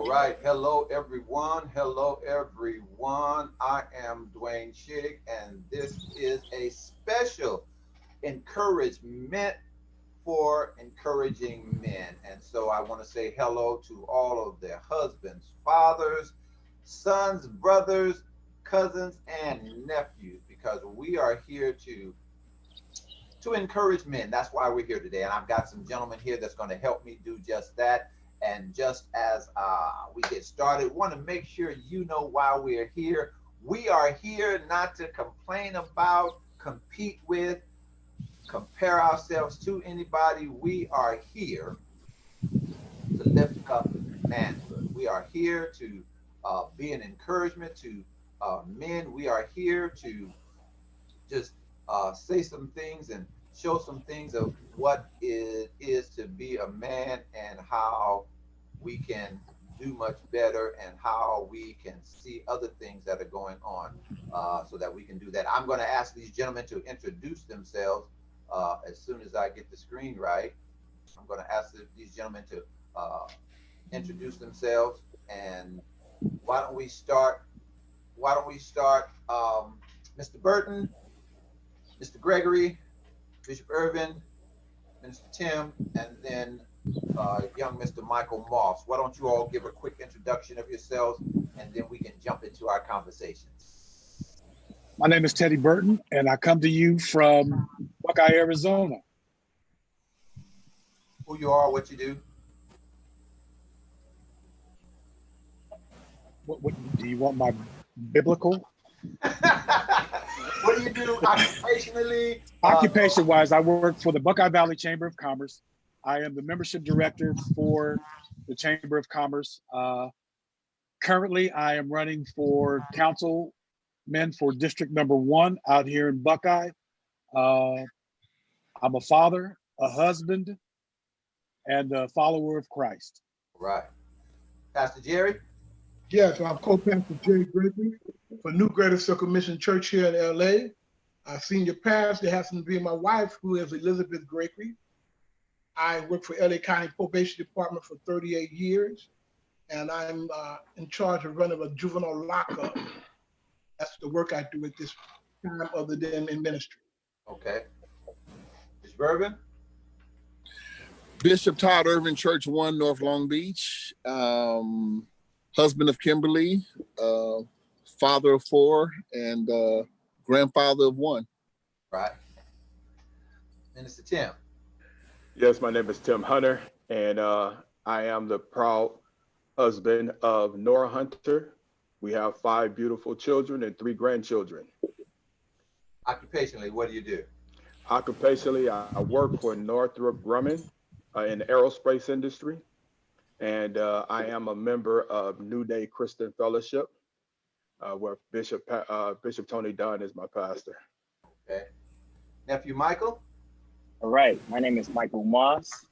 right. Hello, everyone. Hello, everyone. I am Dwayne Shigg, and this is a special encouragement for encouraging men. And so I want to say hello to all of their husbands, fathers, sons, brothers, cousins, and nephews, because we are here to encourage men. That's why we're here today. And I've got some gentlemen here that's going to help me do just that. And just as we get started, want to make sure you know why we are here. We are here not to complain about, compete with, compare ourselves to anybody. We are here to lift up manhood. We are here to be an encouragement to men. We are here to just say some things and show some things of what it is to be a man and how we can do much better and how we can see other things that are going on so that we can do that. I'm going to ask these gentlemen to introduce themselves as soon as I get the screen right. I'm going to ask these gentlemen to introduce themselves. And why don't we start? Mr. Burton, Mr. Gregory, Bishop Irvin, Minister Tim, and then young Mr. Michael Moss. Why don't you all give a quick introduction of yourselves, and then we can jump into our conversation. My name is Teddy Burton, and I come to you from Buckeye, Arizona. Who you are, what you do? What do you want my biblical? What do you do occupationally? Occupation-wise, I work for the Buckeye Valley Chamber of Commerce. I am the membership director for the Chamber of Commerce. Currently, I am running for councilman for District Number 1 out here in Buckeye. I'm a father, a husband, and a follower of Christ. Right. Pastor Jerry? Yes, I'm co-pastor Jerry Gregory for New Greater Circle Mission Church here in LA. Our senior pastor happens to be my wife, who is Elizabeth Gregory. I work for LA County Probation Department for 38 years, and I'm in charge of running a juvenile lockup. That's the work I do at this time other than in ministry. Okay. Bishop Irvin? Bishop Todd Irvin, Church 1, North Long Beach. Husband of Kimberly, father of 4, and grandfather of 1. Right. Minister Tim? Yes, my name is Tim Hunter, and I am the proud husband of Nora Hunter. We have 5 beautiful children and 3 grandchildren. Occupationally, what do you do? Occupationally, I work for Northrop Grumman in the aerospace industry, and I am a member of New Day Christian Fellowship, where Bishop Tony Dunn is my pastor. Okay. Nephew Michael? All right, my name is Michael Moss.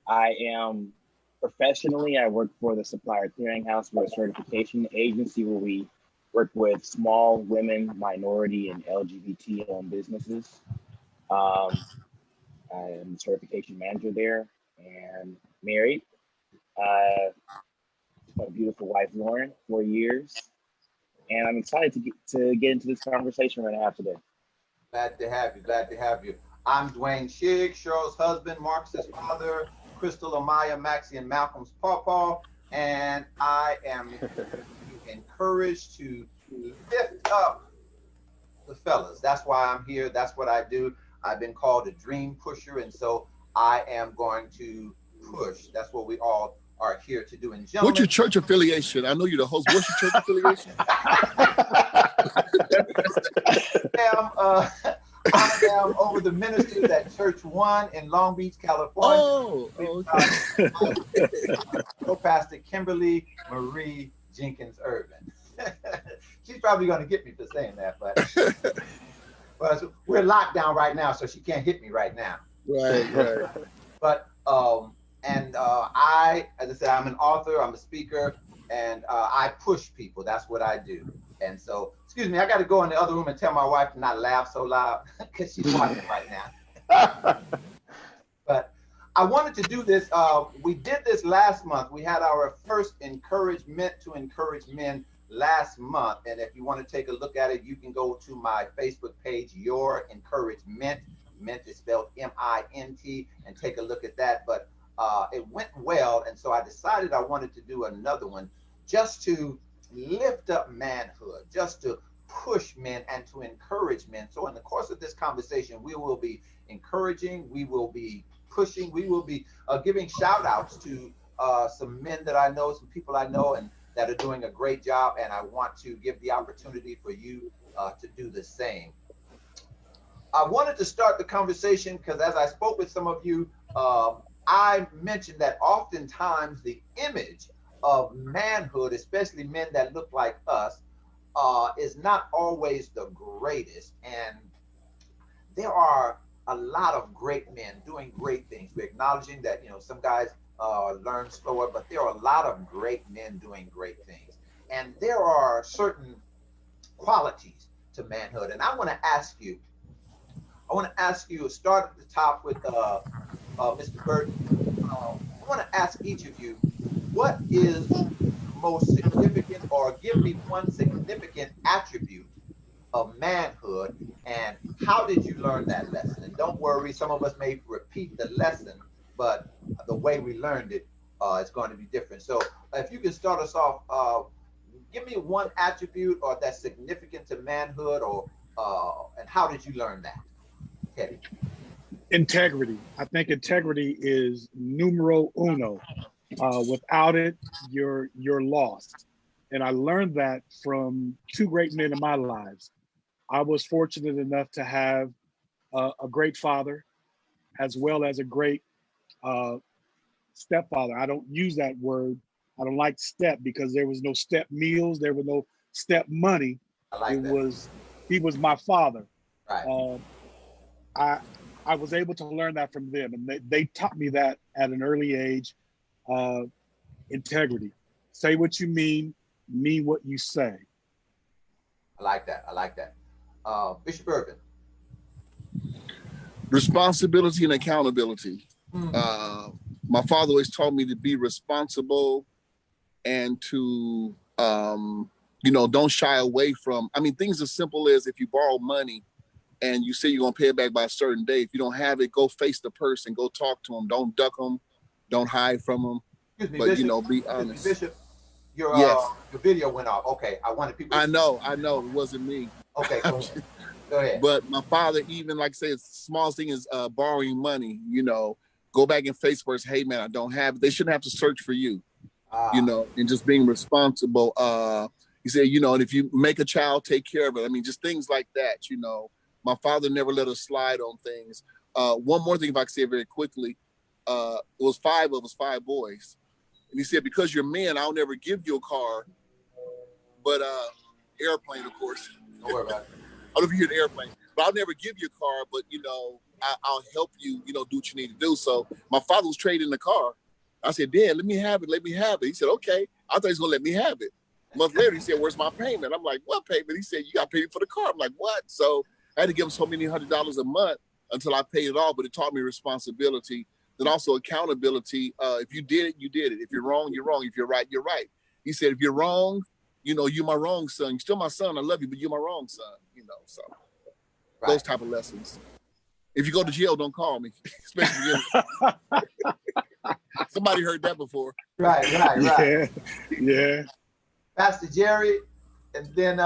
I am professionally, I work for the Supplier Clearinghouse. We're a certification agency where we work with small women, minority, and LGBT-owned businesses. I am the certification manager there and married. My beautiful wife, Lauren, 4 years. And I'm excited to get into this conversation we're gonna have today. Glad to have you, glad to have you. I'm Dwayne Shigg, Cheryl's husband, Marcus's father, Crystal, Amaya, Maxie, and Malcolm's pawpaw, and I am encouraged to lift up the fellas. That's why I'm here, that's what I do. I've been called a dream pusher, and so I am going to push. That's what we all are here to do. And gentlemen, What's your church affiliation? I know you're the host. What's your church affiliation? I am over the ministers at Church 1 in Long Beach, California. Oh, okay. Co-pastor Kimberly Marie Jenkins Irvin. She's probably going to get me for saying that, but we're locked down right now, so she can't hit me right now. Right. But I, as I said, I'm an author, I'm a speaker, and I push people. That's what I do. And so, excuse me, I got to go in the other room and tell my wife to not laugh so loud because she's watching right now. But I wanted to do this. We did this last month. We had our first encouragement to encourage men last month. And if you want to take a look at it, you can go to my Facebook page, Your EncourageMInt. Mint is spelled M-I-N-T, and take a look at that. But it went well. And so I decided I wanted to do another one just to lift up manhood, just to push men and to encourage men. So in the course of this conversation, we will be encouraging, we will be pushing, we will be giving shout outs to some men that I know, some people I know, and that are doing a great job. And I want to give the opportunity for you to do the same. I wanted to start the conversation because as I spoke with some of you, I mentioned that oftentimes the image of manhood, especially men that look like us, is not always the greatest. And there are a lot of great men doing great things. We're acknowledging that, you know, some guys learn slower, but there are a lot of great men doing great things. And there are certain qualities to manhood. And I want to ask you, start at the top with Mr. Burton. I want to ask each of you, what is the most significant, or give me one significant attribute of manhood, and how did you learn that lesson? And don't worry, some of us may repeat the lesson, but the way we learned it is going to be different. So if you can start us off, give me one attribute or that's significant to manhood, or and how did you learn that, Teddy? Integrity. I think integrity is numero uno. Without it, you're lost. And I learned that from two great men in my lives. I was fortunate enough to have a great father, as well as a great stepfather. I don't use that word. I don't like step because there was no step meals. There was no step money. I like that. He was my father. Right. I was able to learn that from them, and they taught me that at an early age. Integrity. Say what you mean what you say. I like that. I like that. Bishop Urban. Responsibility and accountability. My father always taught me to be responsible and to, don't shy away from, things as simple as if you borrow money and you say you're going to pay it back by a certain day. If you don't have it, go face the person, go talk to them. Don't duck them. Don't hide from them. Excuse me, but, Bishop. be honest. Bishop, your video went off. Okay, I wanted people to... I know. It wasn't me. Okay, go ahead. But my father, even like I say, the smallest thing is borrowing money, go back and face first. Hey, man, I don't have it. They shouldn't have to search for you, and just being responsible. He said, and if you make a child, take care of it. Just things like that, My father never let us slide on things. One more thing, if I could say it very quickly, it was 5 of us, 5 boys. And he said, because you're men, I'll never give you a car, but airplane, of course. Don't worry about it. I don't know if you hear the airplane, but I'll never give you a car, but, I'll help you, do what you need to do. So my father was trading the car. I said, Dad, let me have it. He said, okay. I thought he was going to let me have it. A month later, he said, where's my payment? I'm like, what payment? He said, you got paid for the car. I'm like, what? So I had to give him so many $100 a month until I paid it all, but it taught me responsibility. Then also accountability. If you did it, you did it. If you're wrong, you're wrong. If you're right, you're right. He said, if you're wrong, you're my wrong son. You're still my son. I love you, but you're my wrong son. So right. Those type of lessons. If you go to jail, don't call me. Especially somebody heard that before. Right. Yeah. Pastor Jerry, and then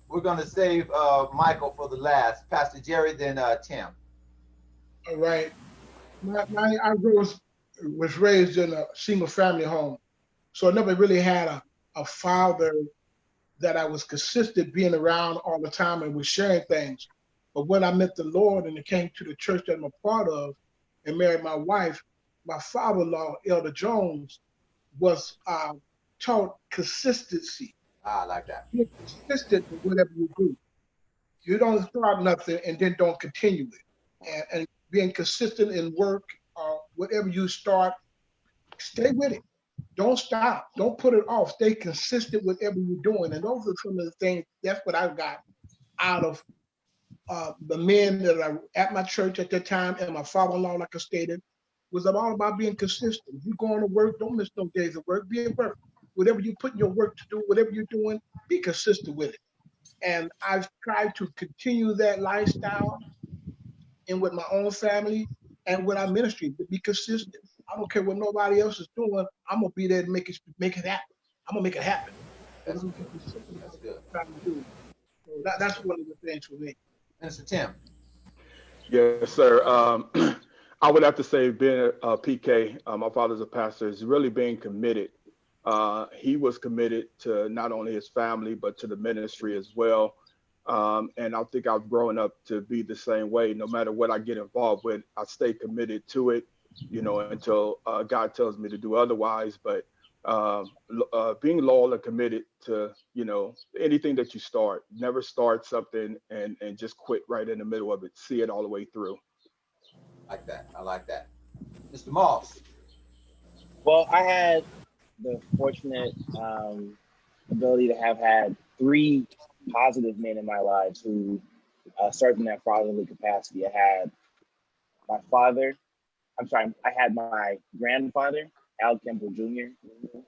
we're going to save Michael for the last. Pastor Jerry, then Tim. All right. I was raised in a single family home, so I never really had a father that I was consistent being around all the time and was sharing things. But when I met the Lord and it came to the church that I'm a part of and married my wife, my father-in-law, Elder Jones, was taught consistency. I like that. Be consistent with whatever you do. You don't start nothing and then don't continue it. And being consistent in work or whatever you start, stay with it. Don't stop. Don't put it off. Stay consistent with whatever you're doing. And those are some of the things, that's what I got out of the men that are at my church at that time and my father-in-law, like I stated. was all about being consistent. You going to work, don't miss no days of work. Be at work. Whatever you put in your work to do, whatever you're doing, be consistent with it. And I've tried to continue that lifestyle and with my own family and with our ministry to be consistent. I don't care what nobody else is doing. I'm gonna be there to make it happen. I'm gonna make it happen. And That's I'm gonna good. be consistent That's about what good. I'm trying to do. So that's one of the things for me. Mr. Tim. Yes, sir. I would have to say, being a PK, my father's a pastor, is really being committed. He was committed to not only his family, but to the ministry as well. And I think I've grown up to be the same way. No matter what I get involved with, I stay committed to it, until God tells me to do otherwise. But being loyal and committed to, anything that you start, never start something and just quit right in the middle of it. See it all the way through. Like that. I like that. Mr. Moss. Well, I had the fortunate ability to have had three positive men in my life who served in that fatherly capacity. I had my father. I had my grandfather, Al Kimball Jr.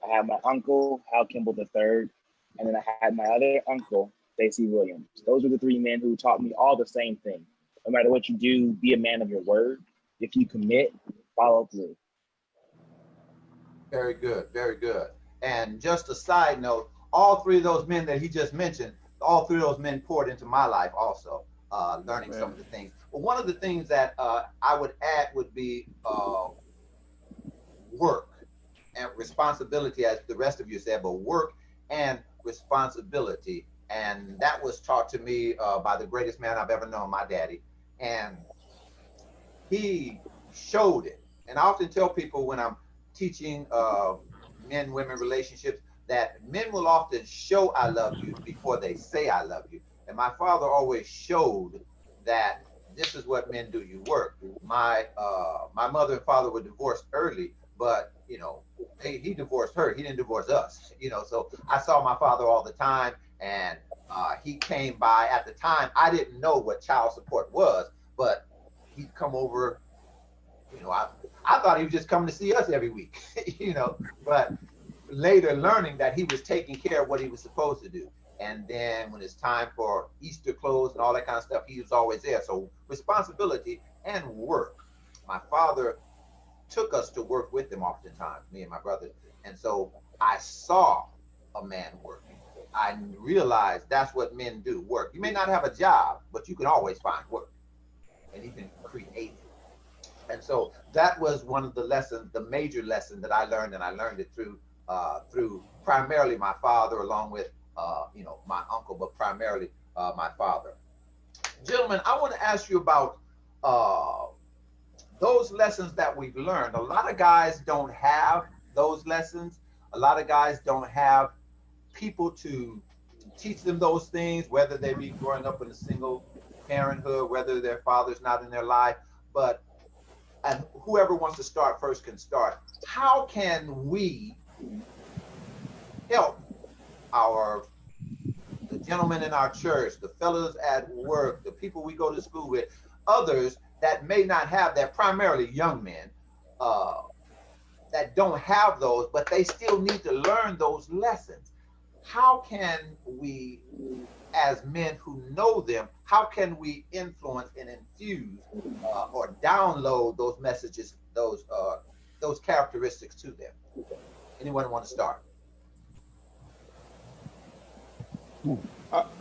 I had my uncle, Hal Kimball III, and then I had my other uncle, J.C. Williams. Those were the three men who taught me all the same thing. No matter what you do, be a man of your word. If you commit, follow through. Very good. Very good. And just a side note, all three of those men that he just mentioned, all three of those men poured into my life also, learning some of the things. But one of the things that I would add would be work and responsibility, as the rest of you said, but work and responsibility. And that was taught to me by the greatest man I've ever known, my daddy. And he showed it. And I often tell people when I'm teaching men women relationships that men will often show I love you before they say I love you. And my father always showed that this is what men do. You work. My mother and father were divorced early, but he divorced her. He didn't divorce us. So I saw my father all the time, and he came by. At the time, I didn't know what child support was, but he'd come over. I thought he was just coming to see us every week, but later learning that he was taking care of what he was supposed to do. And then when it's time for Easter clothes and all that kind of stuff, he was always there. So responsibility and work. My father took us to work with him oftentimes, me and my brothers. And so I saw a man working. I realized that's what men do, work. You may not have a job, but you can always find work and even create it. And so that was one of the lessons, the major lesson that I learned, and I learned it through primarily my father, along with my uncle, but primarily my father. Gentlemen, I want to ask you about those lessons that we've learned. A lot of guys don't have those lessons. A lot of guys don't have people to teach them those things, whether they be growing up in a single parenthood, whether their father's not in their life. But and whoever wants to start first can start. How can we help the gentlemen in our church, the fellows at work, the people we go to school with, others that may not have that, primarily young men, that don't have those, but they still need to learn those lessons? How can we, as men who know them, how can we influence and infuse or download those messages, those characteristics to them? Anyone want to start?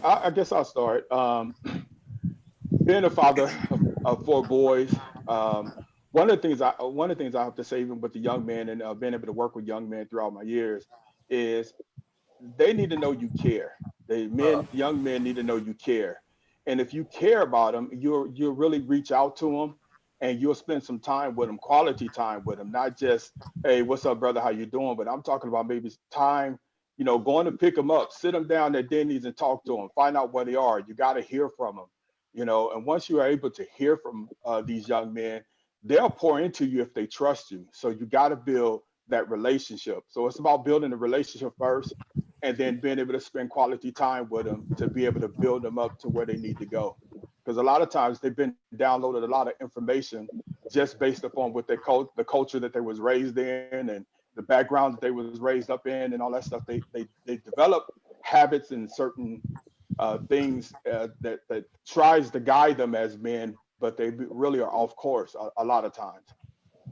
I guess I'll start. Being a father of four boys, one of the things I have to say, even with the young men and being able to work with young men throughout my years, is they need to know you care. Young men need to know you care, and if you care about them, you'll really reach out to them, and you'll spend some time with them, quality time with them, not just, hey, what's up, brother, how you doing? But I'm talking about maybe time, going to pick them up, sit them down at Denny's and talk to them, find out where they are. You got to hear from them, and once you are able to hear from these young men, they'll pour into you if they trust you. So you got to build that relationship. So it's about building the relationship first, and then being able to spend quality time with them to be able to build them up to where they need to go. Because a lot of times they've been downloaded a lot of information just based upon what the culture that they was raised in and the background that they was raised up in and all that stuff. They develop habits and certain things that tries to guide them as men, but they really are off course a lot of times.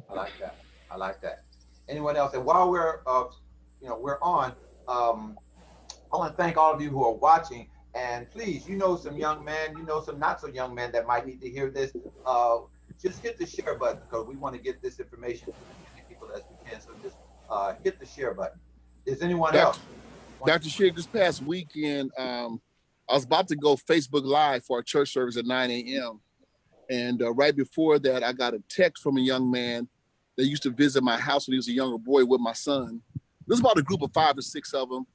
I like that. I like that. Anyone else? And while we're on, I want to thank all of you who are watching. And please, some young men, some not so young men that might need to hear this. Just hit the share button because we want to get this information to as many people as we can. So just hit the share button. Is anyone else? Dr. Shigg, this past weekend, I was about to go Facebook Live for our church service at 9 a.m. And right before that, I got a text from a young man that used to visit my house when he was a younger boy with my son. This was about a group of 5 or 6 of them.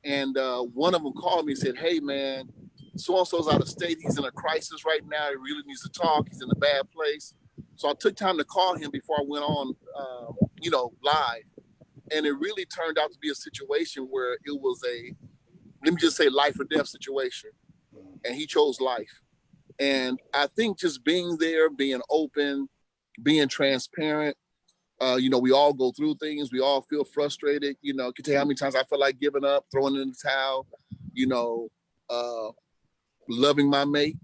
And one of them called me and said, "Hey, man, so-and-so's out of state. He's in a crisis right now. He really needs to talk. He's in a bad place." So I took time to call him before I went on, live. And it really turned out to be a situation where it was let me just say, life or death situation. And he chose life. And I think just being there, being open, being transparent, we all go through things. We all feel frustrated. I can tell you how many times I felt like giving up, throwing in the towel, loving my mate,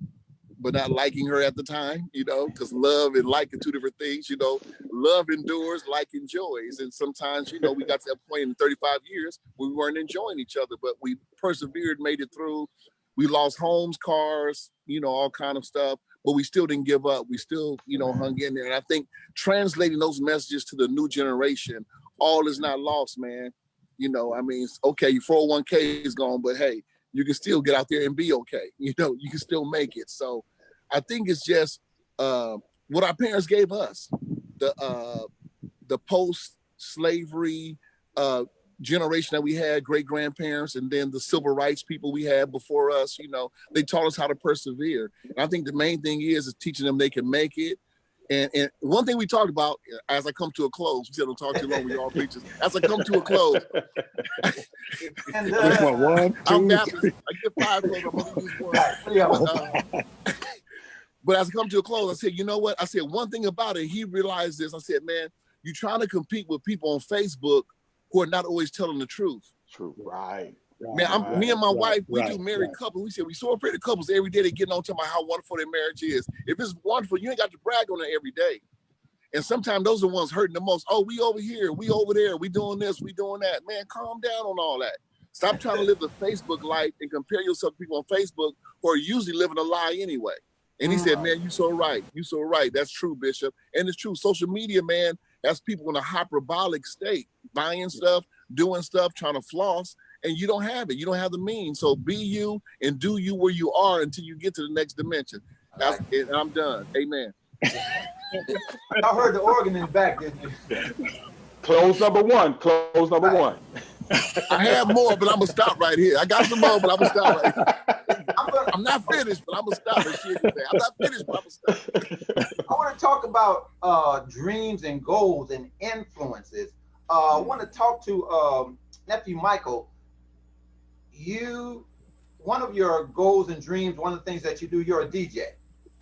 but not liking her at the time, because love and like are two different things. Love endures, like enjoys. And sometimes, we got to that point in 35 years where we weren't enjoying each other, but we persevered, made it through. We lost homes, cars, all kind of stuff, but we still didn't give up. We still, hung in there. And I think translating those messages to the new generation, all is not lost, man. Okay, your 401k is gone, but hey, you can still get out there and be okay. You can still make it. So I think it's just what our parents gave us, the post-slavery generation that we had, great-grandparents, and then the civil rights people we had before us. They taught us how to persevere. And I think the main thing is teaching them they can make it. And one thing we talked about, as I come to a close, we said don't talk too long, we all preachers. As I come to a close, Which one? 1, 2, I'm Baptist. 3. I get 5 close. I'm only use 1. But as I come to a close, I said, you know what? I said one thing about it. He realized this. I said, man, you're trying to compete with people on Facebook who are not always telling the truth. True. Right. Man, me and my wife, we do married couples. We said we so afraid of couples every day. They getting on talking about how wonderful their marriage is. If it's wonderful, you ain't got to brag on it every day. And sometimes those are the ones hurting the most. Oh, we over here, we over there, we doing this, we doing that. Man, calm down on all that. Stop trying to live the Facebook life and compare yourself to people on Facebook who are usually living a lie anyway. And he said, man, you so right. You so right. That's true, Bishop. And it's true. Social media, man, has people in a hyperbolic state, buying stuff, doing stuff, trying to floss, and you don't have it. You don't have the means. So be you and do you where you are until you get to the next dimension. That's it. And I'm done. Amen. I heard the organ in the back, didn't you? Close number one. Close number one. I have more, but I'm going to stop right here. I got some more, but I'm going to stop right here. I'm not finished, but I'm going to stop. I'm not finished, but I'm going to stop. I want to talk about dreams and goals and influences. I want to talk to nephew Michael. One of your goals and dreams, one of the things that you do, you're a DJ.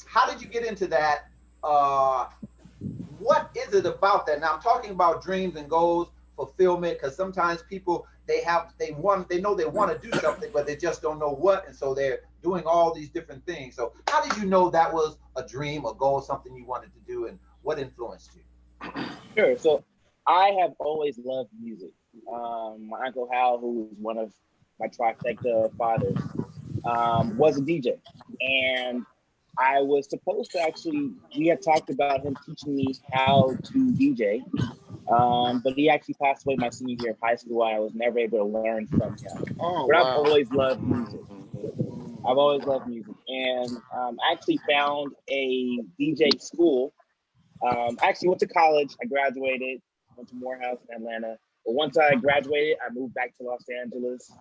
How did you get into that? What is it about that? Now I'm talking about dreams and goals, fulfillment, because sometimes people they know they want to do something, but they just don't know what, and so they're doing all these different things. So how did you know that was a dream, a goal, something you wanted to do, and what influenced you? Sure. So I have always loved music. My Uncle Hal, who was one of my trifecta fathers, was a DJ. And I was supposed to we had talked about him teaching me how to DJ, but he actually passed away my senior year of high school. I was never able to learn from him. Oh, but wow. I've always loved music. I've always loved music. And I actually found a DJ school. I actually went to college. I graduated, went to Morehouse in Atlanta. But once I graduated, I moved back to Los Angeles.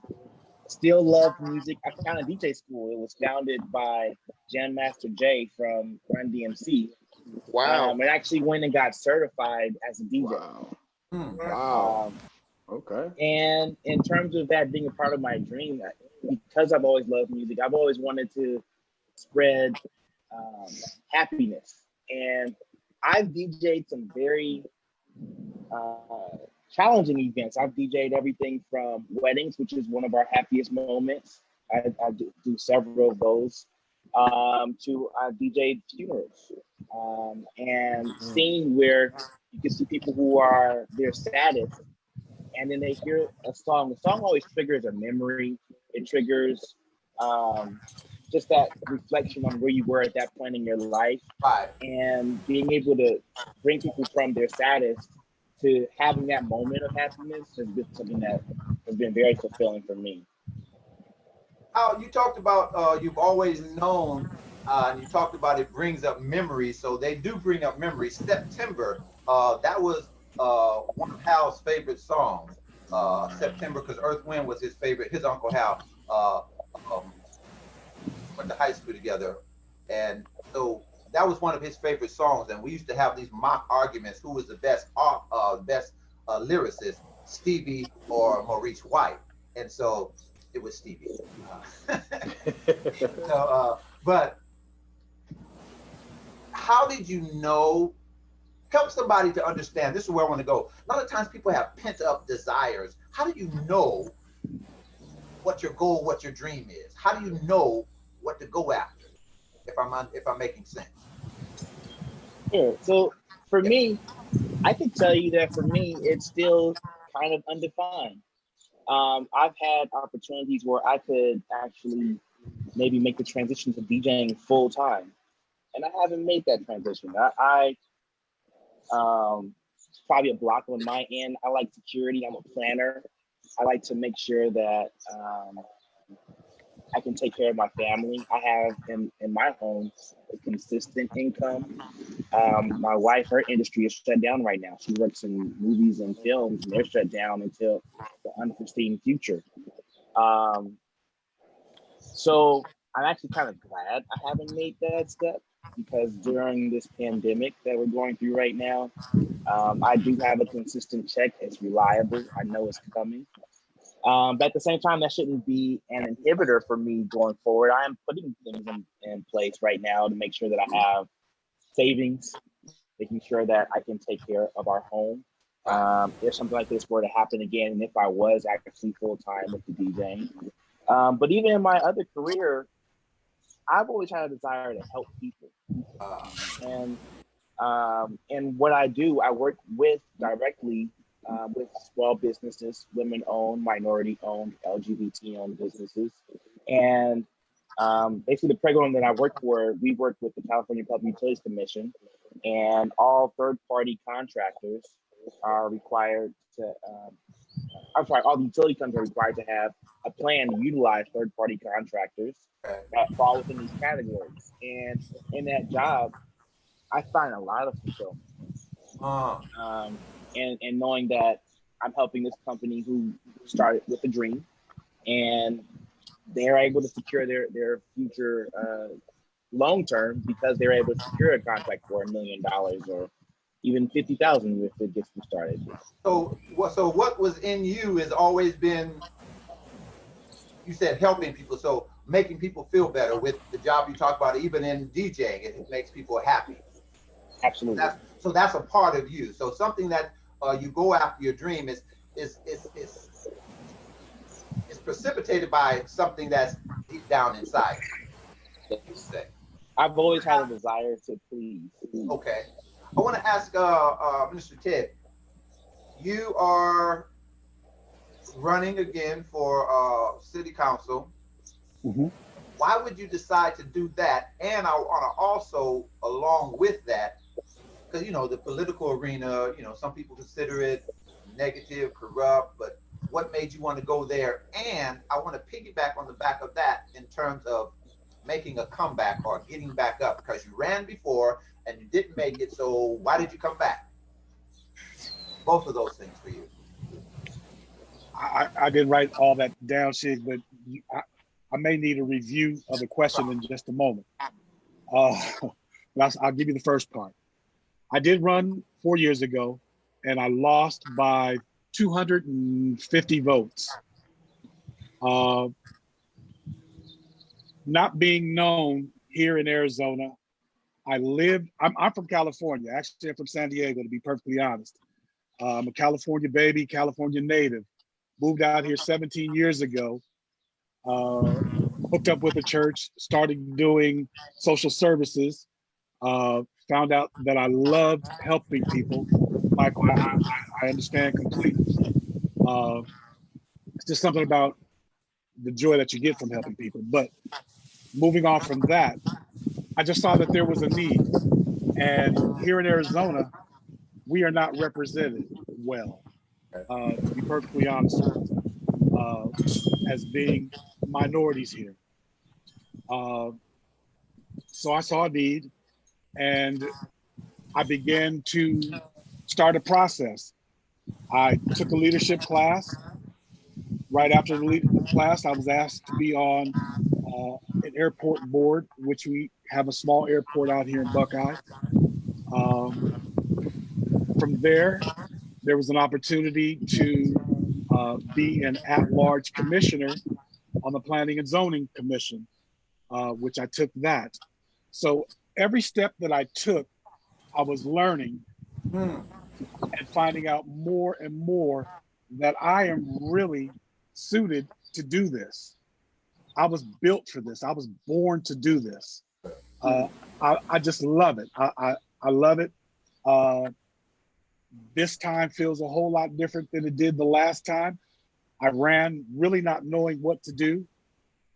Still loved music. I found a DJ school. It was founded by Jam Master Jay from Run DMC. Wow. And actually went and got certified as a DJ. Wow. Wow. Okay. And in terms of that being a part of my dream, because I've always loved music, I've always wanted to spread happiness. And I've DJ'd some very challenging events. I've DJ'd everything from weddings, which is one of our happiest moments. I do several of those. To I DJ'd funerals, and seeing where you can see people who are their saddest, and then they hear a song. The song always triggers a memory. It triggers just that reflection on where you were at that point in your life, Right. and being able to bring people from their saddest to having that moment of happiness has been something that has been very fulfilling for me. You talked about you've always known, and you talked about it brings up memories. So they do bring up memories. September, that was one of Hal's favorite songs. September, because Earth Wind was his favorite. His uncle Hal went to high school together, and so that was one of his favorite songs. And we used to have these mock arguments: who was the best lyricist, Stevie or Maurice White? And so it was Stevie. But how did you know? Help somebody to understand. This is where I want to go. A lot of times people have pent up desires. How do you know what your goal, what your dream is? How do you know what to go after? If I'm making sense. Sure. So for me, I can tell you that for me, it's still kind of undefined. I've had opportunities where I could actually maybe make the transition to DJing full time, and I haven't made that transition. It's probably a block on my end. I like security. I'm a planner. I like to make sure that I can take care of my family. I have in my home a consistent income. My wife, her industry is shut down right now. She works in movies and films, and they're shut down until the unforeseen future. So I'm actually kind of glad I haven't made that step, because during this pandemic that we're going through right now, I do have a consistent check. It's reliable. I know it's coming. But at the same time, that shouldn't be an inhibitor for me going forward. I am putting things in place right now to make sure that I have savings, making sure that I can take care of our home. If something like this were to happen again, and if I was actually full time with the DJing. But even in my other career, I've always had a desire to help people. And what I do, I work directly with small businesses, women-owned, minority-owned, LGBT-owned businesses. And basically the program that I work for, we work with the California Public Utilities Commission, and all third-party contractors are required to, all the utility companies are required to have a plan to utilize third-party contractors that fall within these categories. And in that job, I find a lot of fulfillment. And knowing that I'm helping this company who started with a dream, and they're able to secure their future long term because they're able to secure a contract for $1 million or even 50,000 if it gets them started. So what was in you has always been, you said helping people, so making people feel better with the job you talk about. Even in DJing, it makes people happy. Absolutely. So that's a part of you. So something that you go after your dream is precipitated by something that's deep down inside. I've always had a desire to please. Okay. I want to ask Mr. Ted, you are running again for city council. Mm-hmm. Why would you decide to do that? And I want to also, along with that, because the political arena, some people consider it negative, corrupt, but what made you want to go there? And I want to piggyback on the back of that in terms of making a comeback or getting back up, because you ran before and you didn't make it. So why did you come back? Both of those things for you. I didn't write all that down, Shigg, but I may need a review of the question in just a moment. I'll give you the first part. I did run 4 years ago, and I lost by 250 votes. Not being known here in Arizona, I'm from California. Actually, I'm from San Diego, to be perfectly honest. I'm a California baby, California native. Moved out here 17 years ago. Hooked up with a church, started doing social services. Found out that I loved helping people. Michael, I understand completely. It's just something about the joy that you get from helping people. But moving on from that, I just saw that there was a need. And here in Arizona, we are not represented well, to be perfectly honest with you, as being minorities here. Uh, so I saw a need and I began to start a process. I took a leadership class. Right after the class, I was asked to be on an airport board, which we have a small airport out here in Buckeye. Um, from there was an opportunity to be an at-large commissioner on the Planning and Zoning Commission, which I took that. So every step that I took, I was learning and finding out more and more that I am really suited to do this. I was built for this. I was born to do this. I just love it. I love it. Uh, this time feels a whole lot different than it did the last time. I ran really not knowing what to do.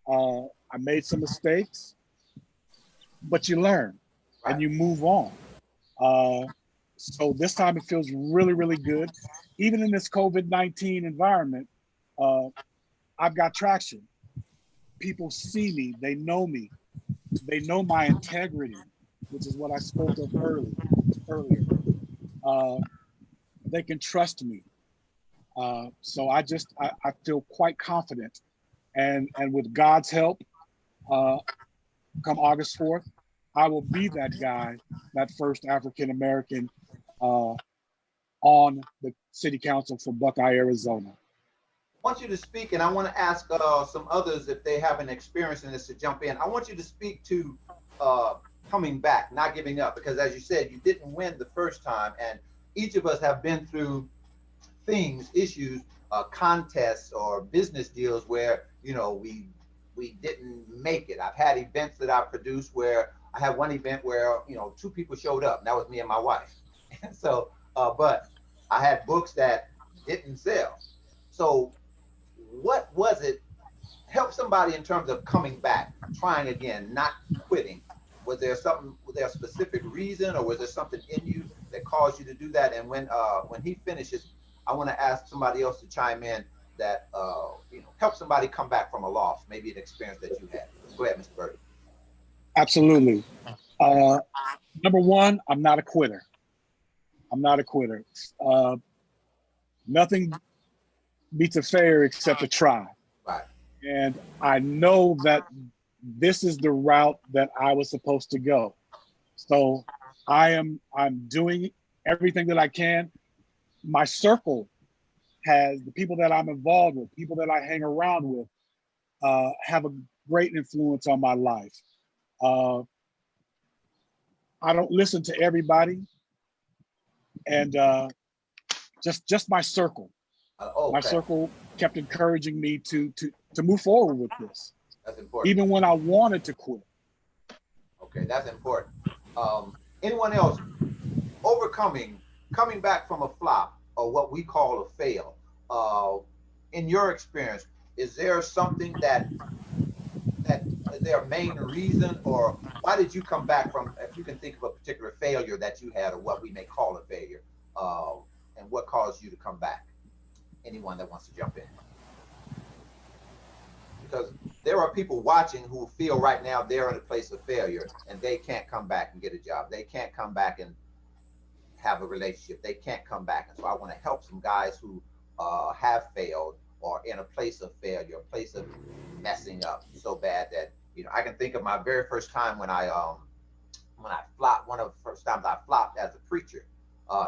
I made some mistakes, but you learn and you move on. So this time it feels really, really good. Even in this COVID-19 environment, uh, I've got traction. People see me, they know my integrity, which is what I spoke of earlier. Uh, they can trust me. So I feel quite confident. And with God's help, uh, come August 4th, I will be that guy, that first African American uh, on the city council for Buckeye, Arizona. I want you to speak, and I want to ask some others if they have an experience in this to jump in. I want you to speak to coming back, not giving up, because as you said, you didn't win the first time, and each of us have been through things, issues, contests, or business deals where we didn't make it. I've had events that I produced where I had one event where two people showed up, and that was me and my wife. And so, but I had books that didn't sell. So what was it? Help somebody in terms of coming back, trying again, not quitting. Was there something? Was there a specific reason, or was there something in you that caused you to do that? And when he finishes, I want to ask somebody else to chime in that help somebody come back from a loss, maybe an experience that you had. Go ahead, Mr. Birdie. Absolutely. Number one, I'm not a quitter. I'm not a quitter. Nothing beats a failure except a try. Right. And I know that this is the route that I was supposed to go. So I'm doing everything that I can. My circle has the people that I'm involved with, people that I hang around with, have a great influence on my life. I don't listen to everybody, and just my circle. Okay. My circle kept encouraging me to move forward with this. That's important. Even when I wanted to quit. Okay, that's important. Anyone else coming back from a flop or what we call a fail? In your experience, is there something that is there a main reason, or why did you come back from? If you can think of a particular failure that you had, or what we may call a failure, and what caused you to come back? Anyone that wants to jump in, because there are people watching who feel right now they're in a place of failure and they can't come back and get a job. They can't come back and have a relationship. They can't come back. And so I want to help some guys who have failed or in a place of failure, a place of messing up so bad that I can think of my very first time when I flopped. One of the first times I flopped as a preacher.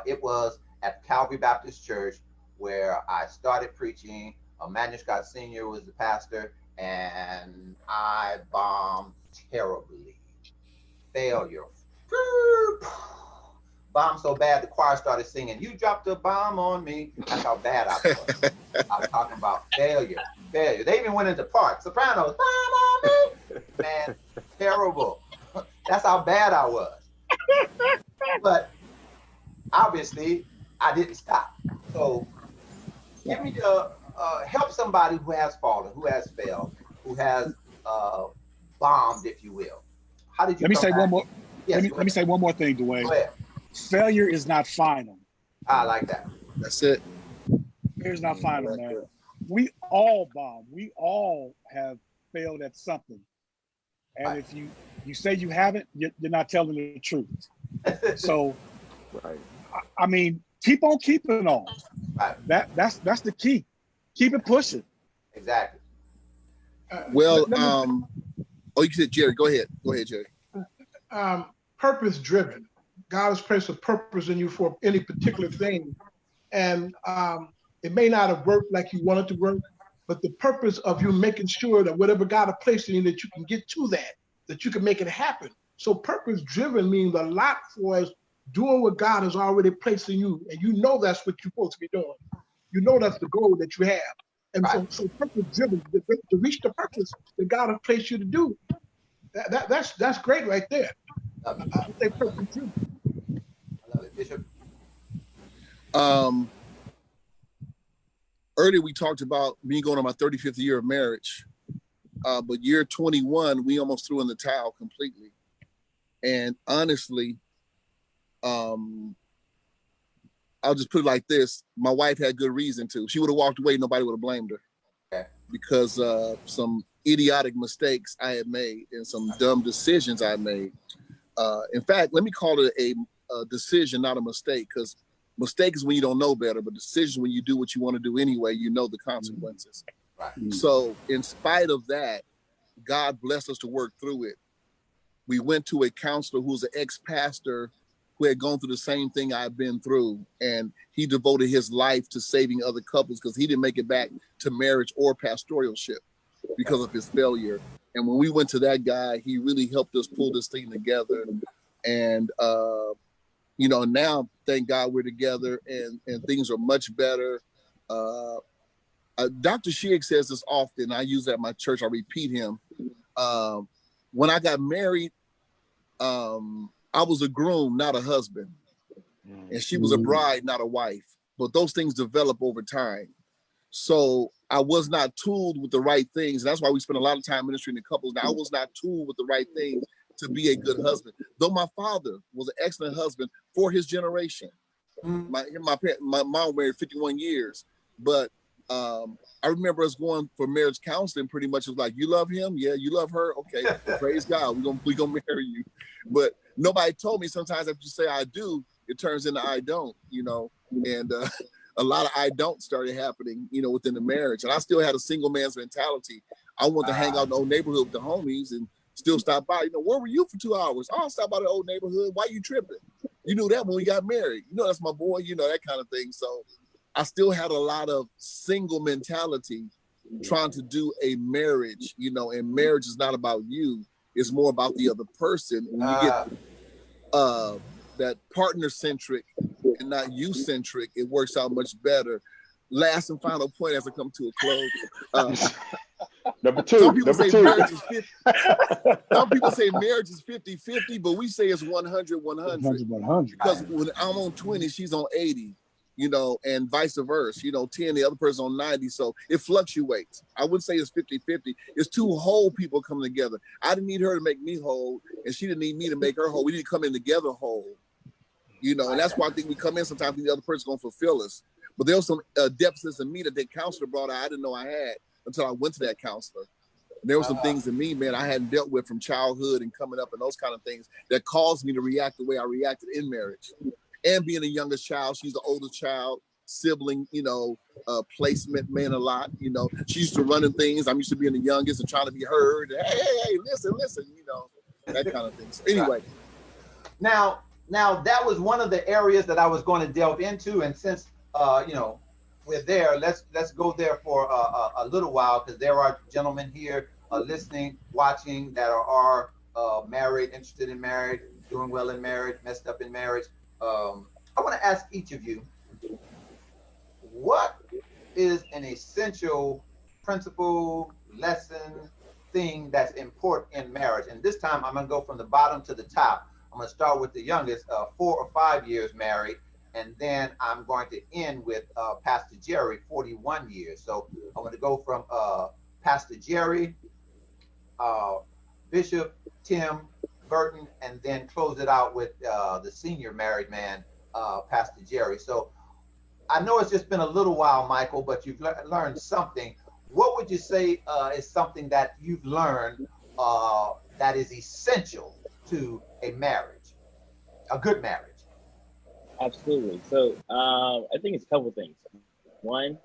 It was at Calvary Baptist Church where I started preaching. Emmanuel Scott Sr. was the pastor, and I bombed terribly. Failure. Bomb so bad the choir started singing, "You dropped a bomb on me." That's how bad I was. I was talking about failure. Failure. They even went into parts. Sopranos, "Bomb on me." Man, terrible. That's how bad I was. But obviously, I didn't stop. So give me the help somebody who has fallen, who has failed, who has bombed, if you will. How did you Let me come say back? one more. Yes, Let me say one more thing, Dwayne. go ahead. Failure is not final. I like that. That's it. Failure is not final, Like man. that. We all bomb. We all have failed at something. And Right. if you say you haven't, you're not telling the truth. So, Right. I mean, keep on keeping on. Right. That's the key. Keep it pushing. Exactly. Well, Let me- oh, you said Jerry. Go ahead. Go ahead, Jerry. purpose driven. God has placed a purpose in you for any particular thing. And it may not have worked like you wanted to work, but the purpose of you making sure that whatever God has placed in you, that you can get to that you can make it happen. So purpose driven means a lot for us doing what God has already placed in you. And you know that's what you're supposed to be doing. You know that's the goal that you have. And Right. so purpose driven, to reach the purpose that God has placed you to do, that's great right there. Love it. I would say purpose driven. I love it. Bishop. Earlier we talked about me going on my 35th year of marriage, but year 21 we almost threw in the towel completely. And honestly, I'll just put it like this: my wife had good reason to. She would have walked away, nobody would have blamed her, Okay. because some idiotic mistakes I had made and some dumb decisions I made. In fact, let me call it a decision, not a mistake, because mistake is when you don't know better, but decision when you do what you want to do anyway, you know the consequences. Right. So in spite of that, God blessed us to work through it. We went to a counselor who was an ex-pastor who had gone through the same thing I've been through, and he devoted his life to saving other couples because he didn't make it back to marriage or pastoralship because of his failure. And when we went to that guy, he really helped us pull this thing together. And now, thank God we're together and things are much better. Dr. Shigg says this often. I use that at my church. I repeat him. When I got married, I was a groom, not a husband. And she was a bride, not a wife. But those things develop over time. So I was not tooled with the right things. And that's why we spend a lot of time ministering to couples. Now, I was not tooled with the right things to be a good husband. Though my father was an excellent husband for his generation. My mom married 51 years. But I remember us going for marriage counseling. Pretty much it was like, you love him? Yeah. You love her? Okay. Praise God. We're gonna marry you. But nobody told me sometimes after you say I do, it turns into I don't, and a lot of I don't started happening, within the marriage. And I still had a single man's mentality. I want to hang out in the old neighborhood with the homies and still stop by. Where were you for 2 hours? Oh, I'll stop by the old neighborhood. Why you tripping? You knew that when we got married. That's my boy, that kind of thing. So I still had a lot of single mentality trying to do a marriage, and marriage is not about you. It's more about the other person. When you get that partner-centric and not you-centric, it works out much better. Last and final point as I come to a close. Number two. Some people say marriage is 50. Some people say marriage is 50-50, but we say it's 100-100. Because when I'm on 20, she's on 80. And vice versa, 10, the other person on 90. So it fluctuates. I wouldn't say it's 50-50. It's two whole people coming together. I didn't need her to make me whole, and she didn't need me to make her whole. We need to come in together whole, and that's why I think we come in sometimes the other person's going to fulfill us. But there was some deficits in me that counselor brought out I didn't know I had until I went to that counselor. And there were some things in me, man, I hadn't dealt with from childhood and coming up and those kind of things that caused me to react the way I reacted in marriage. And being the youngest child, she's the oldest child, sibling, placement, man, a lot. She used to running things. I'm used to being the youngest and trying to be heard. Hey, listen, that kind of thing. So anyway. Now that was one of the areas that I was going to delve into. And since, we're there, let's go there for a little while, because there are gentlemen here listening, watching that are married, interested in marriage. doing well in marriage, messed up in marriage. I want to ask each of you, what is an essential principle, lesson, thing that's important in marriage? And this time I'm gonna go from the bottom to the top. I'm gonna start with the youngest, 4 or 5 years married, and then I'm going to end with Pastor Jerry, 41 years. So I'm gonna go from Pastor Jerry, uh, Bishop Tim Burton, and then close it out with the senior married man, Pastor Jerry. So I know it's just been a little while, Michael, but you've learned something. What would you say is something that you've learned that is essential to a marriage, a good marriage? Absolutely. So I think it's a couple things. One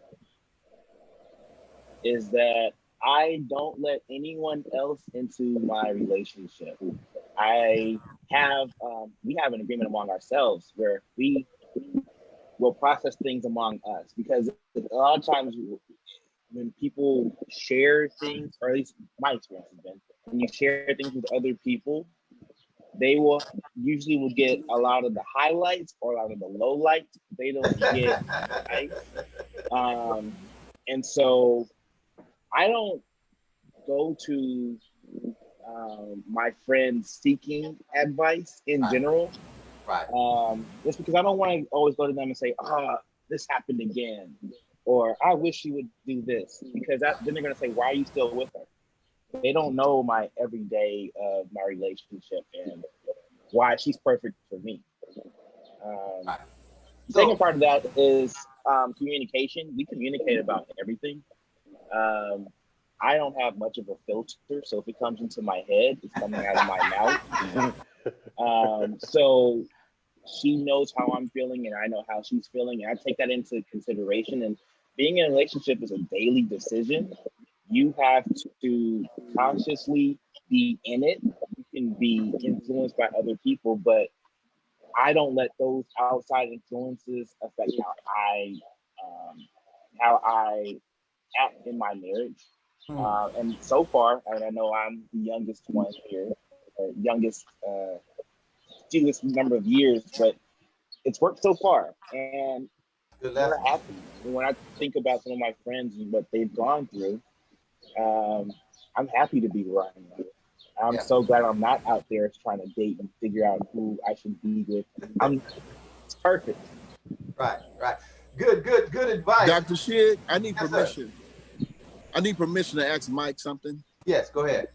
is that I don't let anyone else into my relationship. I have we have an agreement among ourselves where we will process things among us, because a lot of times when people share things, or at least my experience has been, when you share things with other people, they will usually will get a lot of the highlights or a lot of the lowlights. They don't get right. And so I don't go to my friends seeking advice in Right, general. right. Just because I don't want to always go to them and say, this happened again, or I wish you would do this, because then they're going to say, why are you still with her? They don't know my everyday of my relationship and why she's perfect for me. Right. The second So, part of that is communication. We communicate about everything. Um, I don't have much of a filter, so if it comes into my head, it's coming out of my mouth. So she knows how I'm feeling, and I know how she's feeling, and I take that into consideration. And being in a relationship is a daily decision. You have to consciously be in it. You can be influenced by other people, but I don't let those outside influences affect um, how I act in my marriage. hmm, And so far, and I know I'm the youngest one here, youngest fewest number of years, but it's worked so far, and good we're lesson. happy. And when I think about some of my friends and what they've gone through, um, I'm happy to be where I am. I'm Yeah. so glad I'm not out there trying to date and figure out who I should be with. It's perfect. Right, right. Good, good, good advice. Dr. Shigg, I need Yes, sir. permission. I need permission to ask Mike something. Yes, go ahead.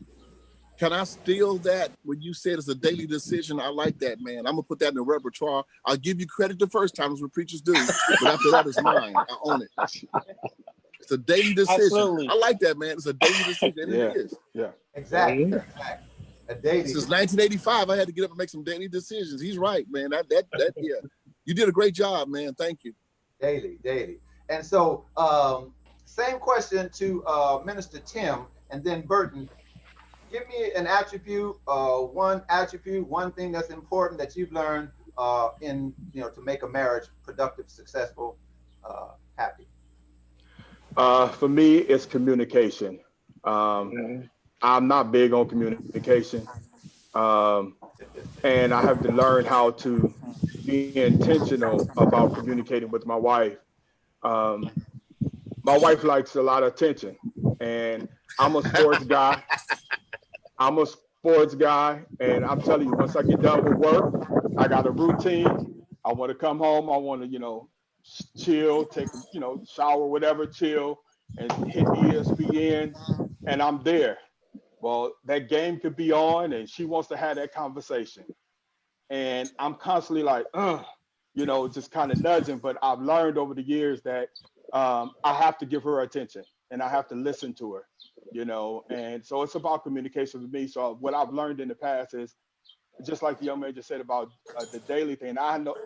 Can I steal that when you said it's a daily decision? I like that, man. I'm gonna put that in the repertoire. I'll give you credit the first time, as what preachers do, but after that, it's mine. I own it. It's a daily decision. Absolutely. I like that, man. It's a daily decision, and Yeah, it is. yeah. Exactly, Mhm. exactly. A daily Since decision. 1985, I had to get up and make some daily decisions. He's right, man. Yeah. You did a great job, man. Thank you. Daily, daily. And so, same question to Minister Tim and then Burton. Give me an attribute, one thing that's important that you've learned in to make a marriage productive, successful, happy. For me, it's communication. Um, Mhm. I'm not big on communication. Um, and I have to learn how to be intentional about communicating with my wife. Um, my wife likes a lot of attention, and I'm a sports guy. I'm a sports guy, and I'm telling you, once I get done with work, I got a routine. I want to come home. I want to, chill, take, shower, whatever, chill, and hit ESPN, and I'm there. Well, that game could be on, and she wants to have that conversation, and I'm constantly like, just kind of nudging. But I've learned over the years that I have to give her attention and I have to listen to her, and so it's about communication with me. So what I've learned in the past is just like the young man just said about the daily thing.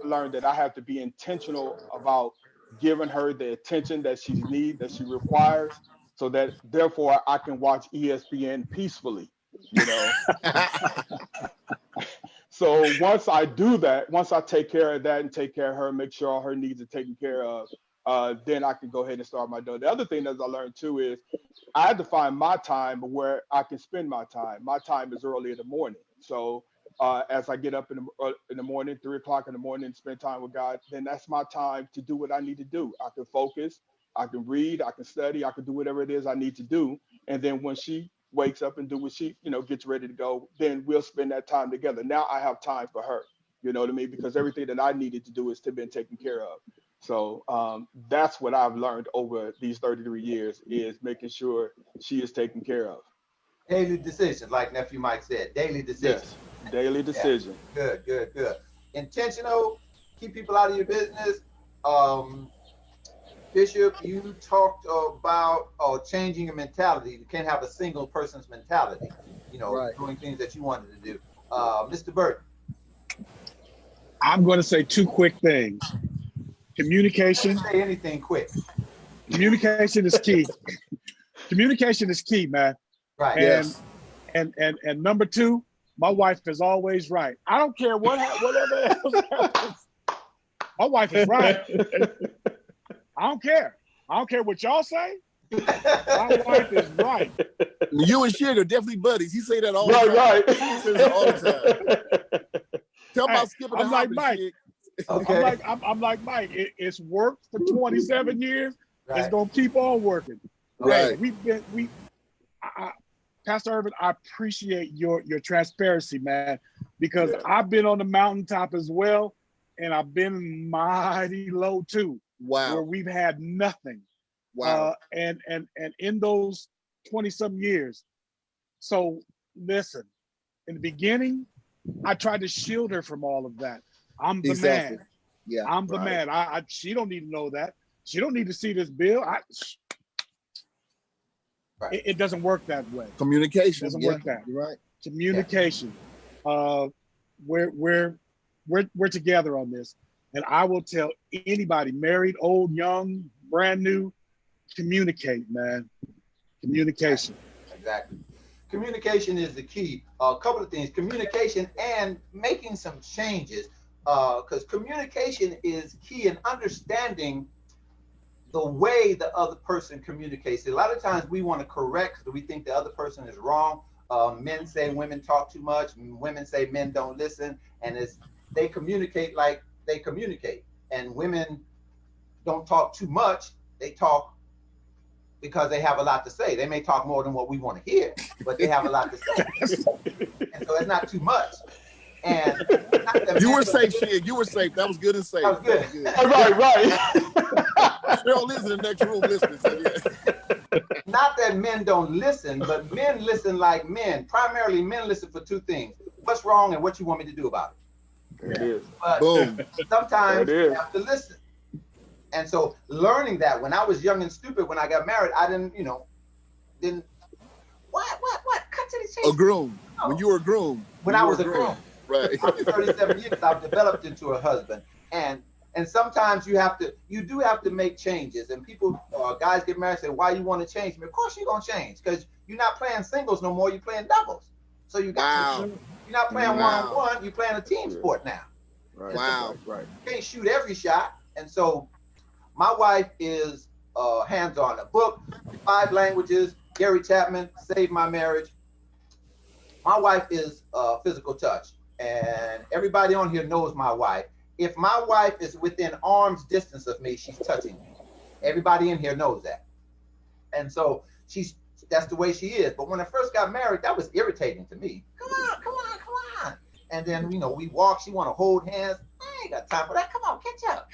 Learned that I have to be intentional about giving her the attention that she needs, that she requires, so that therefore I can watch ESPN peacefully, you know. So once I do that, once I take care of that and take care of her, make sure all her needs are taken care of, then I can go ahead and start my day. The other thing that I learned too is I had to find my time where I can spend my time. My time is early in the morning. So as I get up in the morning, 3 o'clock in the morning, and spend time with God, then that's my time to do what I need to do. I can focus, I can read, I can study, I can do whatever it is I need to do. And then when she wakes up and do what she, gets ready to go, then we'll spend that time together. Now I have time for her, you know what I mean? Because everything that I needed to do is to been taken care of. So that's what I've learned over these 33 years is making sure she is taken care of. Daily decision, like Nephew Mike said, daily decision. Yes, daily decision. Yeah. Good. Intentional, keep people out of your business. Bishop, you talked about changing your mentality. You can't have a single person's mentality, Right. doing things that you wanted to do. Mr. Burton. I'm going to say 2 quick things. Communication. Don't say anything quick. Communication is key. Communication is key, man. Right. Yes. And number 2, my wife is always right. I don't care whatever else happens. My wife is right. I don't care. I don't care what y'all say. My wife is right. You and Shigg are definitely buddies. He say that all the time. Right. He says that all the time. Tell him about skipping the I'm like hobby, Mike. Shigg. Okay. I'm like Mike. It's worked for 27 years. Right. It's gonna keep on working. Right. Pastor Urban, I appreciate your transparency, man, because I've been on the mountaintop as well, and I've been mighty low too, where Wow. we've had nothing. Wow. And in those 20-some years. So listen, in the beginning, I tried to shield her from all of that. I'm the Exactly. man. Yeah. I'm the Right. man. She don't need to know that. She don't need to see this bill. Right. It doesn't work that way. It Communication. doesn't Yeah. work that. You're right. Communication. We're together on this, and I will tell anybody, married, old, young, brand new, communicate, man. Communication. Exactly. Communication is the key. A couple of things: communication and making some changes, because communication is key in understanding the way the other person communicates. A lot of times we want to correct because we think the other person is wrong. Men say women talk too much. Women say men don't listen, and they communicate like they communicate. And women don't talk too much. They talk because they have a lot to say. They may talk more than what we want to hear, but they have a lot to say. And so it's not too much. And You were safe, Shigg. You were safe. That was good and safe. That was good. Right. Cheryl lives in the next room listening. So yeah. Not that men don't listen, but men listen like men. Primarily, men listen for 2 things: what's wrong and what you want me to do about it. It is. But Boom. sometimes There it you is. have to listen. And so learning that, when I was young and stupid, when I got married, I didn't, what? Cut to the chase. A groom. No. When you were a groom. When I was a groom. Right. After 37 years, I've developed into a husband. And sometimes you do have to make changes. And people, guys get married and say, why you want to change? Of course you're going to change, because you're not playing singles no more, you're playing doubles. So you got Wow. you're not playing Wow. one-on-one, you're playing a team sport now. Right. Wow. Right. You can't shoot every shot. And so my wife is hands-on. A book, 5 languages, Gary Chapman, Saved My Marriage. My wife is physical touch, and everybody on here knows my wife. If my wife is within arm's distance of me, she's touching me. Everybody in here knows that. And so that's the way she is. But when I first got married, that was irritating to me. Come on. And then, we walk, she want to hold hands. I ain't got time for that. Come on, catch up.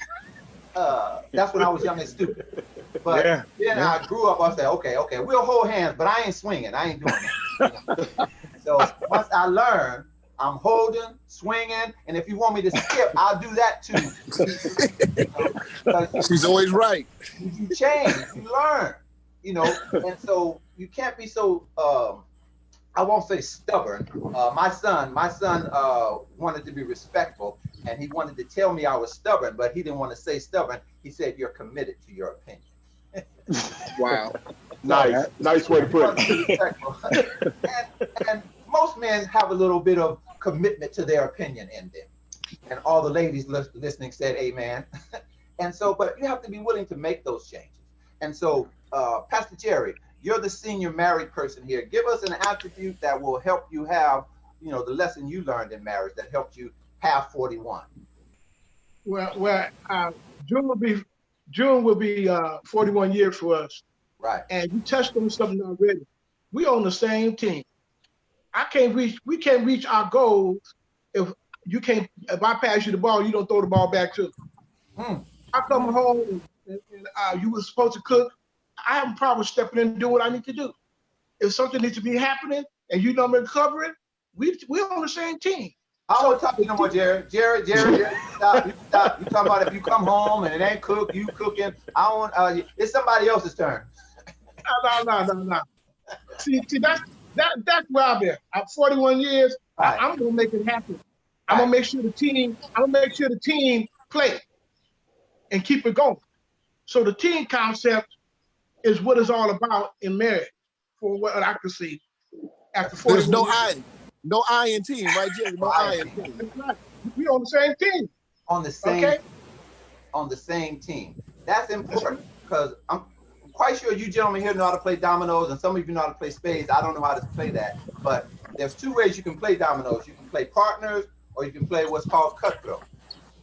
That's when I was young and stupid. But then I grew up, I said, okay, we'll hold hands, but I ain't swinging. I ain't doing that. So once I learned, I'm holding, swinging, and if you want me to skip, I'll do that too. She's always right. You change, you learn, and so you can't be so, I won't say stubborn. My son wanted to be respectful, and he wanted to tell me I was stubborn, but he didn't want to say stubborn. He said, you're committed to your opinion. Wow. Nice way to put it. And most men have a little bit of commitment to their opinion in them. And all the ladies listening said amen. And so, but you have to be willing to make those changes. And so, Pastor Jerry, you're the senior married person here. Give us an attribute that will help you have you know, the lesson you learned in marriage that helped you have 41? Well, June will be 41 years for us. Right. And you touched on something already. We on the same team. We can't reach our goals if I pass you the ball, you don't throw the ball back to me. I come home and you were supposed to cook. I have a problem stepping in and doing what I need to do. If something needs to be happening and you know I'm recovering, we're on the same team. I don't want to talk to you no more, Jared. Jared, stop. You talking about if you come home and it ain't cooked, you cooking. I don't want. It's somebody else's turn. No. See, that's where I'm at. I'm 41 years. Right. I'm gonna make it happen. I'm gonna make sure the team play and keep it going. So the team concept is what it's all about in marriage, for what I can see. After 41 There's no I in team, right, Jerry? No I in team. That's right. We on the same team. On the same. Okay. On the same team. That's important because I'm quite sure you gentlemen here know how to play dominoes, and some of you know how to play spades. I don't know how to play that, but there's two ways you can play dominoes. You can play partners, or you can play what's called cutthroat.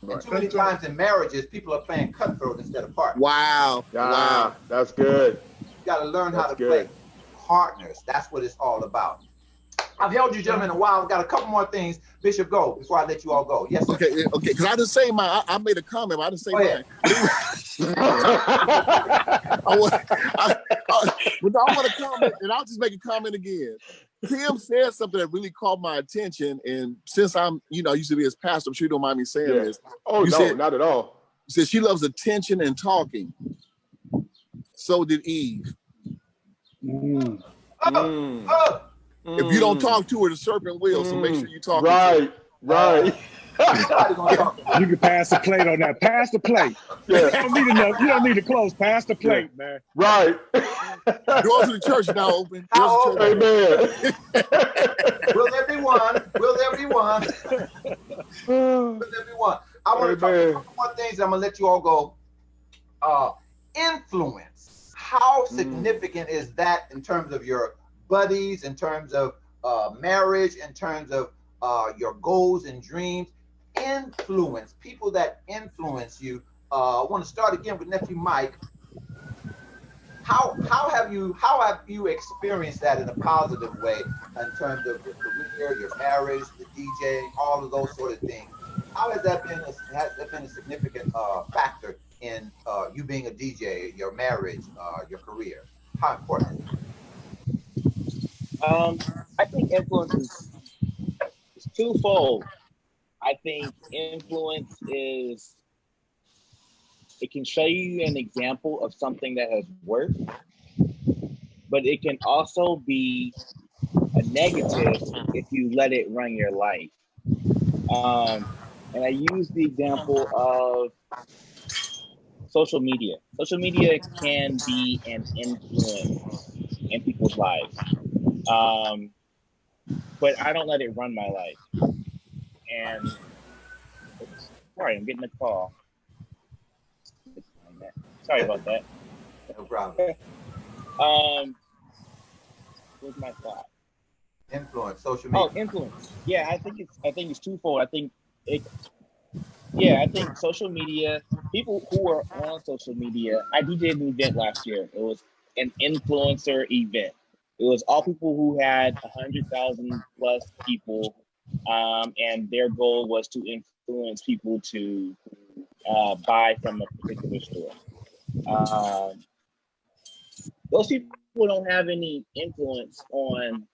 And too many times in marriages, people are playing cutthroat instead of partners. Wow. That's good. You got to learn how to play partners. That's what it's all about. I've held you gentlemen a while. I've got a couple more things. Bishop, go before I let you all go. Yes, sir. Okay. Because I didn't say mine. I made a comment, but I didn't say mine. I want to comment, and I'll just make a comment again. Tim said something that really caught my attention, and since I'm, used to be his pastor, I'm sure you don't mind me saying this. Oh, no, not at all. He said she loves attention and talking. So did Eve. If you don't talk to her, the serpent will. So make sure you talk. Right. You can pass the plate on that. Pass the plate. Yeah. You don't need enough. You don't need to close. Pass the plate, man. Right. Doors to the church now open. Amen. Will there be one? Will there be one? Will there be one? I want to talk about a couple more things. I'm gonna let you all go. Influence. How significant is that in terms of your buddies, in terms of marriage, in terms of your goals and dreams? Influence, people that influence you. I want to start again with nephew Mike. How have you experienced that in a positive way in terms of your career, your marriage, the DJing, all of those sort of things? How has that been a significant factor in you being a DJ, your marriage, your career? How important is it? I think influence is twofold. I think influence is, it can show you an example of something that has worked, but it can also be a negative if you let it run your life. And I use the example of social media. Social media can be an influence in people's lives. But I don't let it run my life. And sorry, I'm getting a call. Sorry about that. No problem. Where's my thought? Influence, social media. Oh, influence. Yeah, I think it's twofold. I think social media, people who are on social media, I DJ'd an event last year. It was an influencer event. It was all people who had 100,000 plus people, and their goal was to influence people to buy from a particular store. Those people don't have any influence on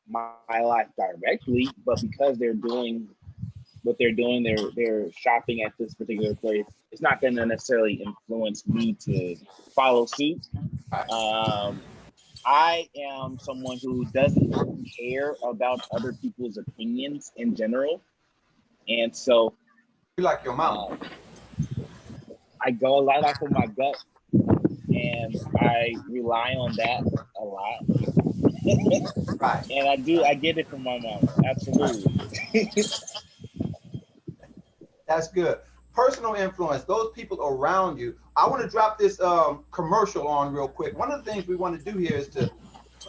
my life directly, but because they're doing what they're doing, they're shopping at this particular place, it's not going to necessarily influence me to follow suit. I am someone who doesn't care about other people's opinions in general. And so You like your mom. I go a lot off of my gut, and I rely on that a lot. Right. And I get it from my mom. Absolutely. That's good. Personal influence, those people around you. I want to drop this commercial on real quick. One of the things we want to do here is to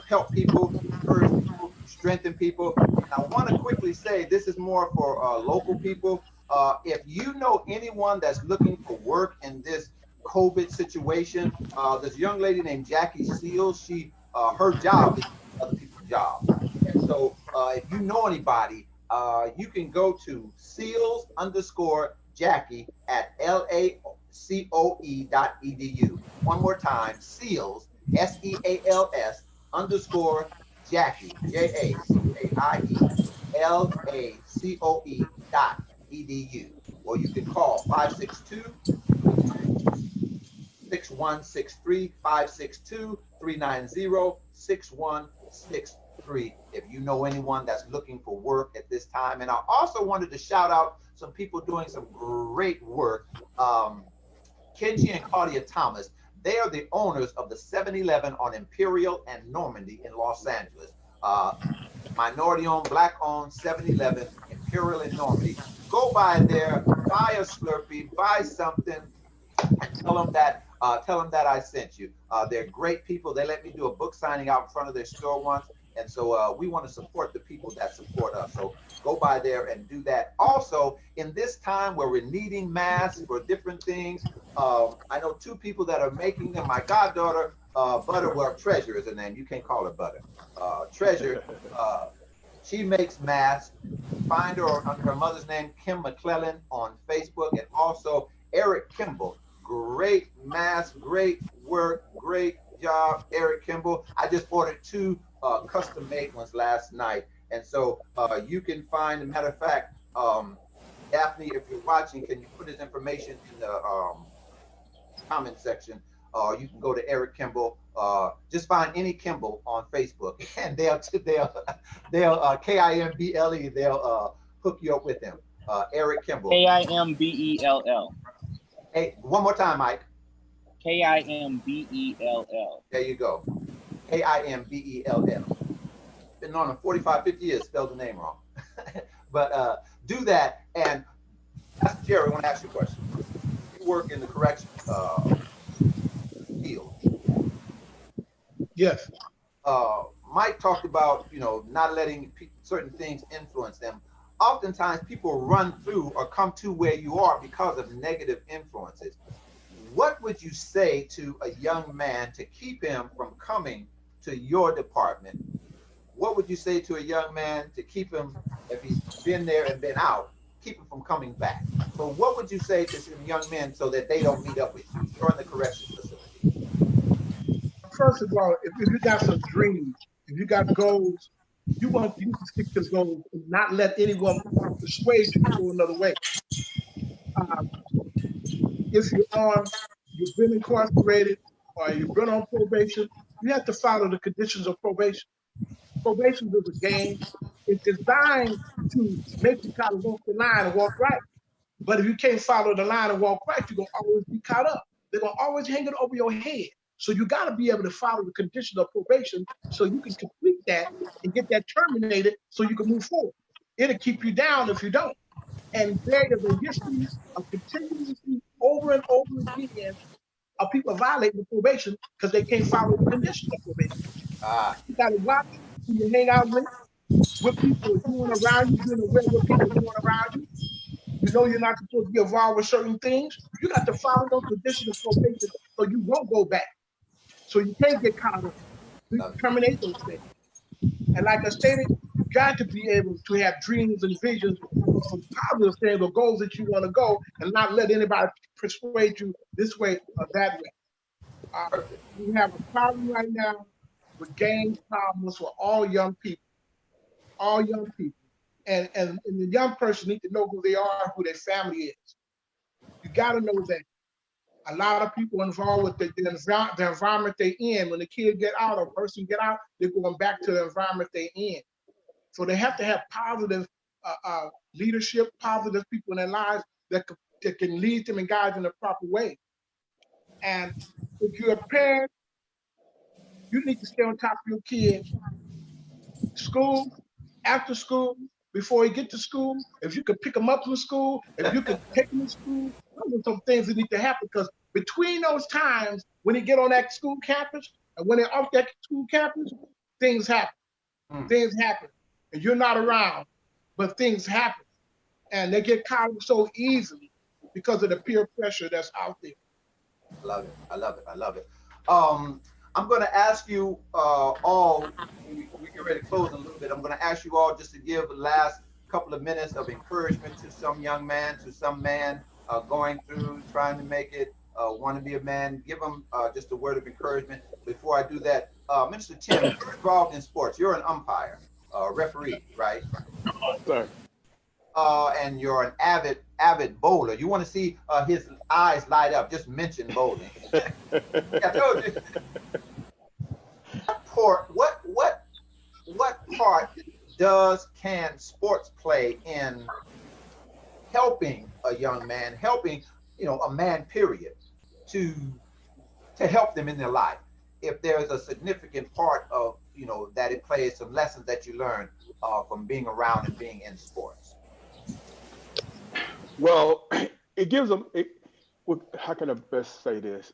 help people, encourage people, strengthen people. And I want to quickly say this is more for local people. If you know anyone that's looking for work in this COVID situation, this young lady named Jackie Seals, her job is other people's jobs. And so if you know anybody, you can go to Seals_Jackie at lacoe.edu. One more time, Seals, SEALS_Jackie, JACKIE, or you can call 562-6163, 562-390-6163 if you know anyone that's looking for work at this time. And I also wanted to shout out some people doing some great work. Kenji and Claudia Thomas, they are the owners of the 7-Eleven on Imperial and Normandy in Los Angeles. Minority-owned, black-owned 7-Eleven, Imperial and Normandy. Go by there, buy a Slurpee, buy something, and tell them that I sent you. They're great people. They let me do a book signing out in front of their store once, and so we want to support the people that support us. So go by there and do that. Also, in this time where we're needing masks for different things, I know two people that are making them. My goddaughter, Butterworth Treasure is her name. You can't call her Butter. Treasure. She makes masks. Find her under her mother's name, Kim McClellan, on Facebook, and also Eric Kimball. Great mask, great work, great job, Eric Kimball. I just ordered 2 custom-made ones last night, and so you can find. As a matter of fact, Daphne, if you're watching, can you put his information in the comment section? You can go to Eric Kimball. Just find any Kimball on Facebook, and they'll KIMBLE. They'll hook you up with him. Eric Kimball. KIMBELL. Hey, one more time, Mike. KIMBELL. There you go. KIMBELL. Been on him 45, 50 years, spelled the name wrong. But do that. And Pastor Jerry, I want to ask you a question. You work in the correction field. Yes. Mike talked about, not letting certain things influence them. Oftentimes people run through or come to where you are because of negative influences. What would you say to a young man to keep him from coming to your department? What would you say to a young man to keep him, if he's been there and been out, keep him from coming back? So what would you say to some young men so that they don't meet up with you? You're in the corrections facility. First of all, if you got some dreams, if you got goals, you to stick to goals and not let anyone persuade you to go another way. If you've been incarcerated or you've been on probation, you have to follow the conditions of probation. Probation is a game. It's designed to make you kind of walk the line and walk right. But if you can't follow the line and walk right, you're going to always be caught up. They're going to always hang it over your head. So you got to be able to follow the conditions of probation so you can complete that and get that terminated so you can move forward. It'll keep you down if you don't. And there is a history of continuously over and over again of people violating the probation because they can't follow the conditions of probation. You got to watch who you hang out with, what people are doing around you, being aware of what people are doing around you. You know you're not supposed to be involved with certain things. You got to follow those conditions of probation so you won't go back. So you can't get caught up. You terminate those things. And like I stated, you got to be able to have dreams and visions for some positive things or goals that you want to go and not let anybody persuade you this way or that way. We have a problem right now with gang problems for all young people. All young people. And the young person needs to know who they are, who their family is. You got to know that. A lot of people involved with the environment they're in. When the kid get out or person get out, they're going back to the environment they're in. So they have to have positive leadership, positive people in their lives that can lead them and guide them in the proper way. And if you're a parent, you need to stay on top of your kid. School, after school, before he get to school, if you could pick him up from school, if you could take him to school, those are some things that need to happen because between those times when he get on that school campus and when they're off that school campus, things happen. Things happen, and you're not around, but things happen, and they get caught up so easily because of the peer pressure that's out there. I love it. I love it. I love it. I'm going to ask you all, we get ready to close in a little bit. I'm going to ask you all just to give the last couple of minutes of encouragement to some young man, to some man going through, trying to make it, want to be a man. Give them just a word of encouragement. Before I do that, Minister Tim, you're involved in sports. You're an umpire, referee, right? Sir. And you're an avid bowler. You want to see his eyes light up. Just mention bowling. I told you. What part can sports play in helping a young man, helping a man, period, to help them in their life? If there's a significant part of that it plays, some lessons that you learn from being around and being in sports. Well, it gives them, how can I best say this?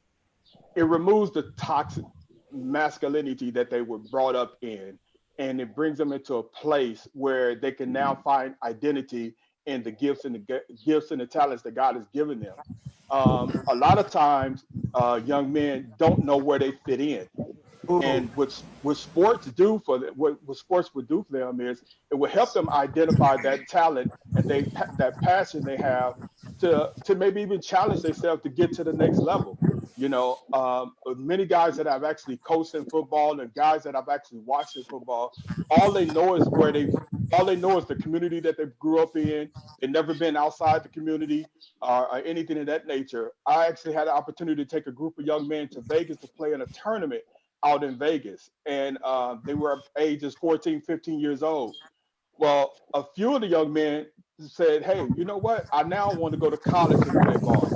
It removes the toxic masculinity that they were brought up in, and it brings them into a place where they can now find identity in the gifts and the talents that God has given them. A lot of times, young men don't know where they fit in. And what sports do for them, what sports would do for them is it will help them identify that talent and that passion they have to maybe even challenge themselves to get to the next level. Many guys that I've actually coached in football and guys that I've actually watched in football, all they know is the community that they grew up in. They've never been outside the community or anything of that nature. I actually had the opportunity to take a group of young men to Vegas to play in a tournament out in Vegas, and they were ages 14, 15 years old. Well, a few of the young men said, hey, you know what? I now want to go to college and play ball.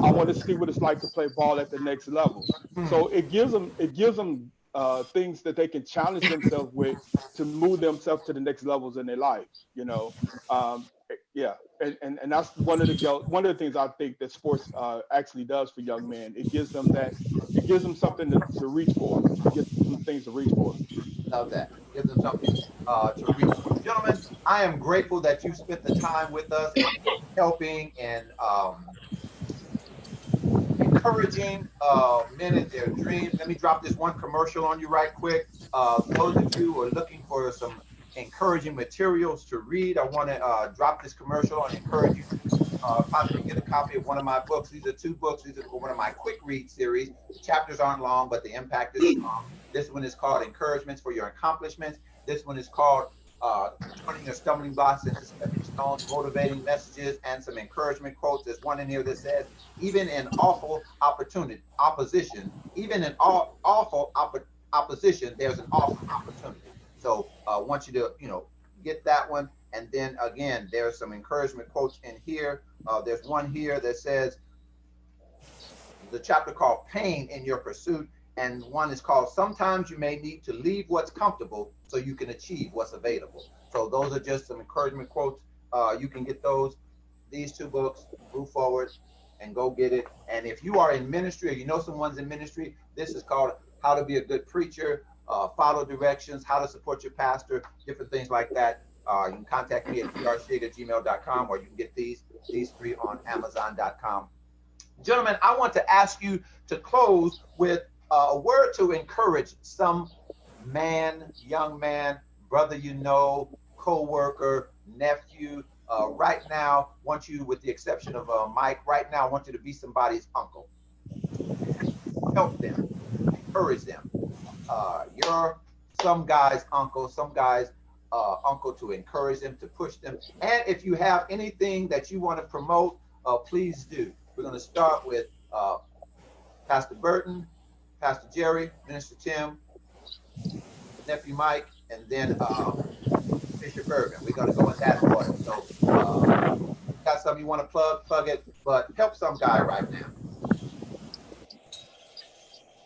I want to see what it's like to play ball at the next level. So it gives them things that they can challenge themselves with to move themselves to the next levels in their life. Yeah, and that's one of the things I think that sports actually does for young men. It gives them something to reach for. It gives them things to reach for. Love that. Give them something to reach for. Gentlemen, I am grateful that you spent the time with us and helping and encouraging men in their dreams. Let me drop this one commercial on you right quick. Those of you who are looking for some encouraging materials to read, I want to drop this commercial and encourage you to possibly get a copy of one of my books. These are two books. These are one of my quick read series. The chapters aren't long, but the impact is long. This one is called Encouragements for Your Accomplishments. This one is called Turning Your Stumbling Blocks into Stepping Stones, Motivating Messages, and some encouragement quotes. There's one in here that says, even in awful opposition, even in awful opposition, there's an awesome opportunity. So I want you to, get that one. And then again, there's some encouragement quotes in here. There's one here that says, the chapter called Pain in Your Pursuit. And one is called Sometimes You May Need to Leave What's Comfortable so You Can Achieve What's Available. So those are just some encouragement quotes. You can get these two books, move forward and go get it. And if you are in ministry or you know someone's in ministry, this is called How to Be a Good Preacher, Follow Directions, How to Support Your Pastor, different things like that. You can contact me at drshigg@gmail.com, or you can get these three on amazon.com. Gentlemen, I want to ask you to close with a word to encourage some man, young man, brother co-worker, nephew. Right now, want you, with the exception of Mike, right now, I want you to be somebody's uncle. Help them, encourage them. You're some guy's uncle, uncle, to encourage them, to push them. And if you have anything that you want to promote, please do. We're going to start with Pastor Burton, Pastor Jerry, Minister Tim, Nephew Mike, and then Bishop Irvin. We're going to go in that order. So, got something you want to plug it, but help some guy right now.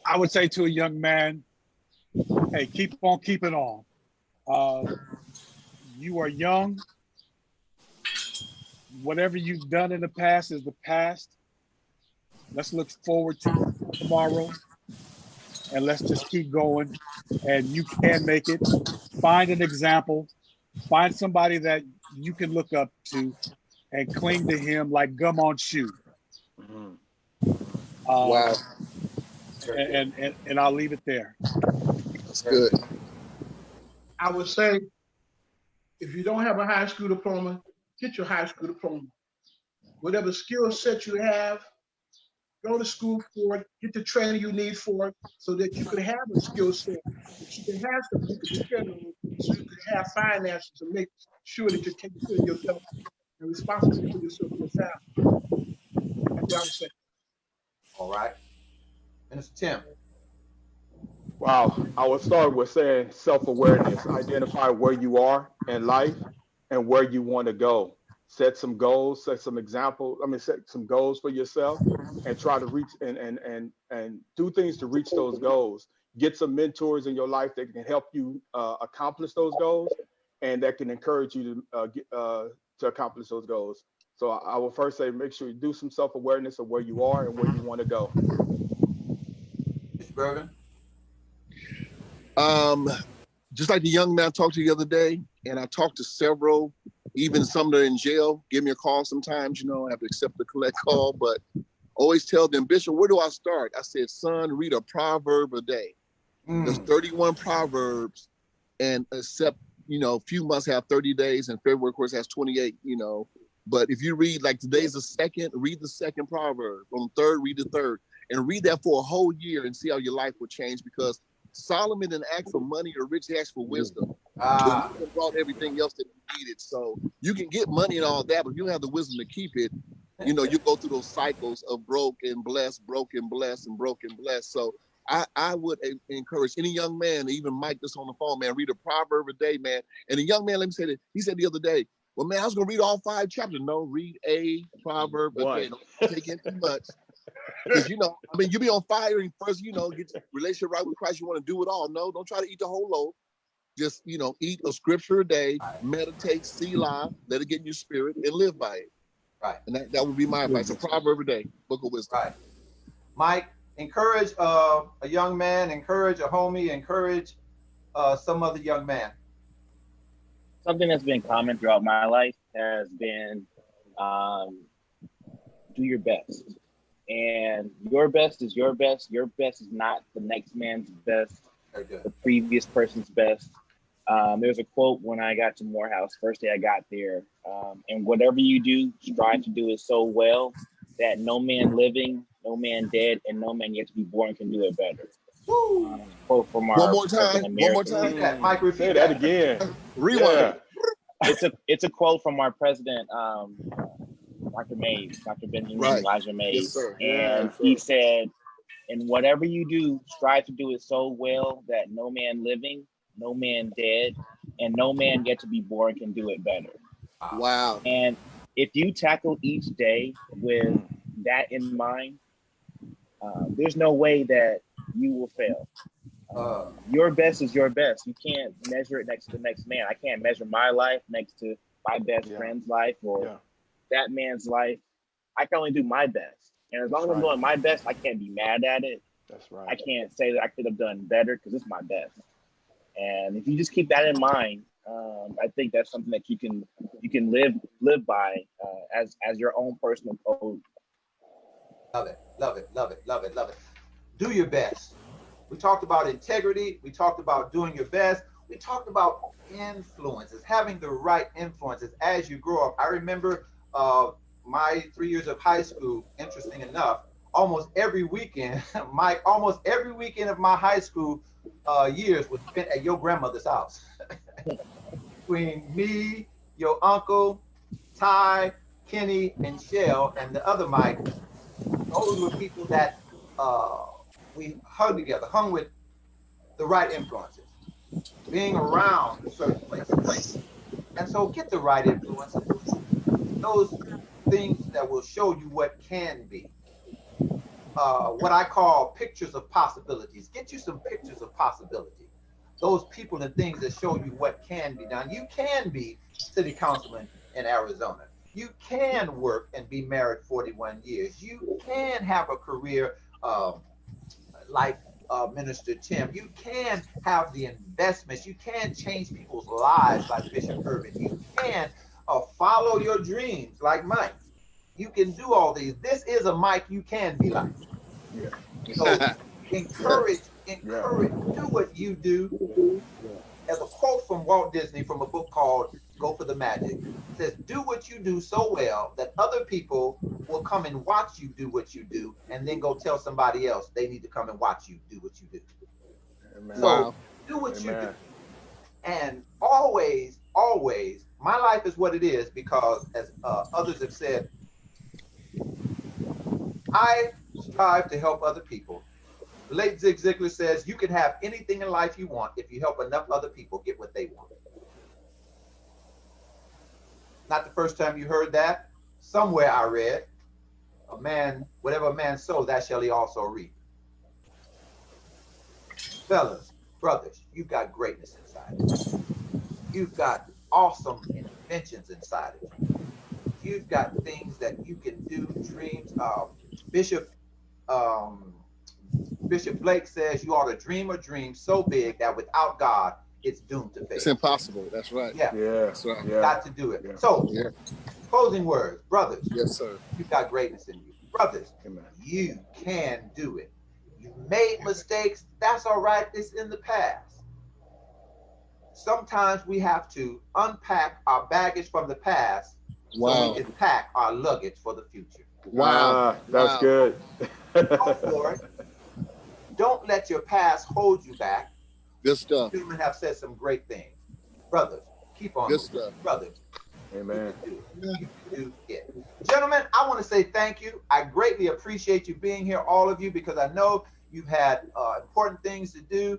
I would say to a young man, hey, keep on keeping on. You are young. Whatever you've done in the past is the past. Let's look forward to tomorrow, and let's just keep going. And you can make it. find an example, find somebody that you can look up to, and cling to him like gum on shoe. Mhm. Wow, And I'll leave it there. that's good. I would say, if you don't have a high school diploma, get your high school diploma. Whatever skill set you have, go to school for it, get the training you need for it, so that you can have a skill set, that you can have something you can depend on, so you can have finances to make sure that you're taking care of yourself and responsibility for yourself and your family. That's what I would say. All right. Minister Tim. Wow. I would start with saying self-awareness. Identify where you are in life and where you want to go. Set some goals, set some examples. I mean, set some goals for yourself and try to reach and do things to reach those goals. Get some mentors in your life that can help you accomplish those goals and that can encourage you to accomplish those goals. So I will first say, make sure you do some self-awareness of where you are and where you want to go. Mr. Bergen. Um, just like the young man I talked to the other day, and I talked to several, even some that are in jail, give me a call sometimes, I have to accept the collect call, but always tell them, Bishop, where do I start? I said, son, read a proverb a day. There's 31 proverbs, and except, few months have 30 days, and February, of course, has 28, But if you read, like today's the second, read the second proverb. On the third, read the third. And read that for a whole year and see how your life will change, because Solomon didn't ask for money or rich, he asked for wisdom. But wisdom brought everything else that he needed. So you can get money and all that, but if you don't have the wisdom to keep it, you go through those cycles of broken, blessed, broken, blessed, and broken, blessed. So I would encourage any young man, even Mike that's on the phone, man, read a proverb a day, man. And a young man, let me say that, he said the other day, well, man, I was going to read all 5 chapters. No, read a proverb a day. Don't take in too much. Because, you be on fire and first, get your relationship right with Christ. You want to do it all. No, don't try to eat the whole loaf. Just, eat a scripture a day, meditate, Selah, let it get in your spirit, and live by it. Right. And that would be my advice. A proverb a day, book of wisdom. Right. Mike, encourage a young man, encourage a homie, encourage some other young man. Something that's been common throughout my life has been do your best. And your best is your best. Your best is not the next man's best, the previous person's best. There's a quote when I got to Morehouse, first day I got there. And whatever you do, strive to do it so well that no man living, no man dead, and no man yet to be born can do it better. Quote from our One more time. Mike, repeat Say that again. Rewind. Yeah. It's a quote from our president, Dr. Mays, Dr. Benjamin Elijah Mays. Yes, sir. And he said, and whatever you do, strive to do it so well that no man living, no man dead, and no man yet to be born can do it better. Wow. And if you tackle each day with that in mind, there's no way that you will fail. Your best is your best. You can't measure it next to the next man. I can't measure my life next to my best friend's life or that man's life. I can only do my best. And as long as I'm doing my best, I can't be mad at it. That's right. I can't say that I could have done better because it's my best. And if you just keep that in mind, I think that's something that you can live by as your own personal code. Love it, love it, love it, love it, love it. Do your best. We talked about integrity. We talked about doing your best. We talked about influences, having the right influences as you grow up. I remember my 3 years of high school, interesting enough, almost every weekend of my high school years was spent at your grandmother's house. Between me, your uncle, Ty, Kenny, and Shell, and the other Mike, those were people that we hung with the right influences, being around certain places. And so get the right influences, those things that will show you what can be. What I call pictures of possibilities. Get you some pictures of possibility. Those people and things that show you what can be done. You can be city councilman in Arizona. You can work and be married 41 years. You can have a career like Minister Tim. You can have the investments. You can change people's lives like Bishop Irvin. You can follow your dreams like Mike. You can do all these. This is a Mike you can be like. Yeah. So encourage, Yeah. do what you do. As a quote from Walt Disney from a book called Go for the Magic, it says, do what you do so well that other people will come and watch you do what you do, and then go tell somebody else they need to come and watch you do what you do. Amen. So do what you do. And always, always, my life is what it is because, as others have said, I strive to help other people. The late Zig Ziglar says, you can have anything in life you want if you help enough other people get what they want. Not the first time you heard that. Somewhere I read, a man, whatever a man sows, that shall he also reap. Fellas, brothers, you've got greatness inside of you. You've got awesome inventions inside of you. You've got things that you can do, dreams. Bishop Blake says you ought to dream a dream so big that without God, it's doomed to fail. It's impossible. That's right. Yeah. That's right. You've got to do it. Yeah. So, closing words, brothers. Yes, sir. You've got greatness in you. Brothers, amen, you can do it. You made mistakes. That's all right. It's in the past. Sometimes we have to unpack our baggage from the past so we can pack our luggage for the future. Wow. That's good. Go for it. Don't let your past hold you back. Good stuff. Gentlemen have said some great things. Brothers, keep on. Good stuff. Brothers. Amen. You do it. Gentlemen, I want to say thank you. I greatly appreciate you being here, all of you, because I know you've had important things to do,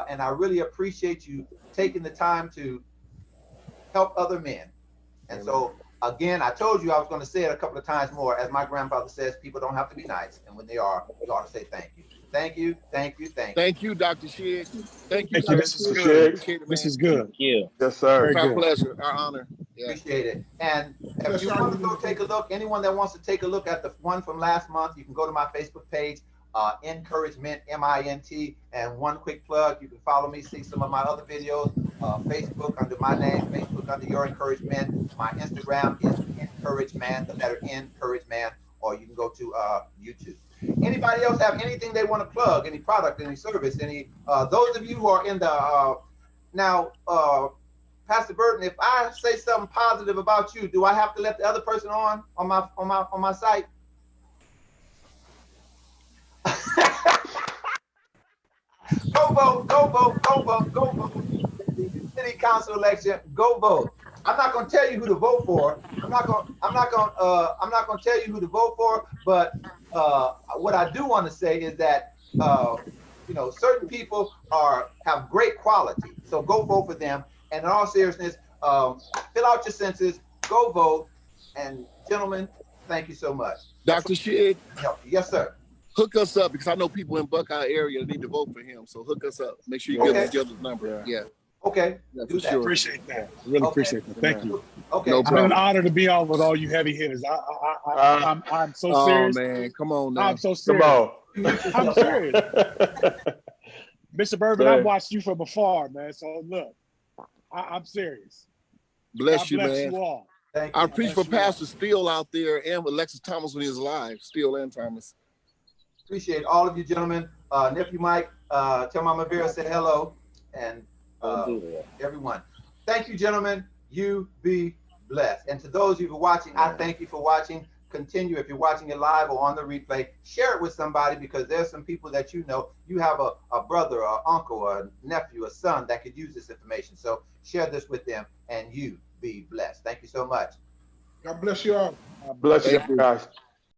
and I really appreciate you taking the time to help other men. And so, again, I told you I was going to say it a couple of times more. As my grandfather says, people don't have to be nice, and when they are, you ought to say thank you. Thank you, thank you, thank you. Thank you, Dr. Shigg. Thank you. Thank you. This is good. This is good. Thank you. Yes, sir. It's our pleasure, our honor. Yeah. Appreciate it. And if you want to go take a look, anyone that wants to take a look at the one from last month, you can go to my Facebook page, EncourageMINT, MINT. And one quick plug, you can follow me, see some of my other videos, Facebook under my name, Facebook under Your EncourageMEN. My Instagram is EncourageMan, the letter N, EncourageMan, or you can go to YouTube. Anybody else have anything they want to plug? Any product, any service, any? Those of you who are in the now, Pastor Burton, if I say something positive about you, do I have to let the other person on my site? Go vote! Go vote! Go vote! Go vote! City council election. Go vote! I'm not going to tell you who to vote for. I'm not going to tell you who to vote for. But what I do want to say is that certain people have great quality. So go vote for them. And in all seriousness, fill out your census. Go vote. And gentlemen, thank you so much. Dr. Shigg. Yes, sir. Hook us up because I know people in Buckeye area need to vote for him. So hook us up. Make sure you give us the other number. Yeah. Okay. For sure. Appreciate that. Really appreciate that. Thank you. Okay. No It's been an honor to be on with all you heavy hitters. I'm so serious. Oh man, come on now. I'm so serious. Come on. I'm serious. Bishop Irvin, I've watched you from afar, man. So look, I'm serious. Bless you, God bless man. you all. Thank you. I preach for Pastor Steele out there and with Alexis Thomas when he was alive. Steele and Thomas. Appreciate all of you, gentlemen. Nephew Mike, tell Mama Vera say hello, and everyone. Thank you, gentlemen. You be blessed. And to those of you who are watching, I thank you for watching. Continue, if you're watching it live or on the replay, share it with somebody, because there's some people that you know. You have a brother, or uncle, or a nephew, a son that could use this information. So share this with them, and you be blessed. Thank you so much. God bless you all. Bless you guys.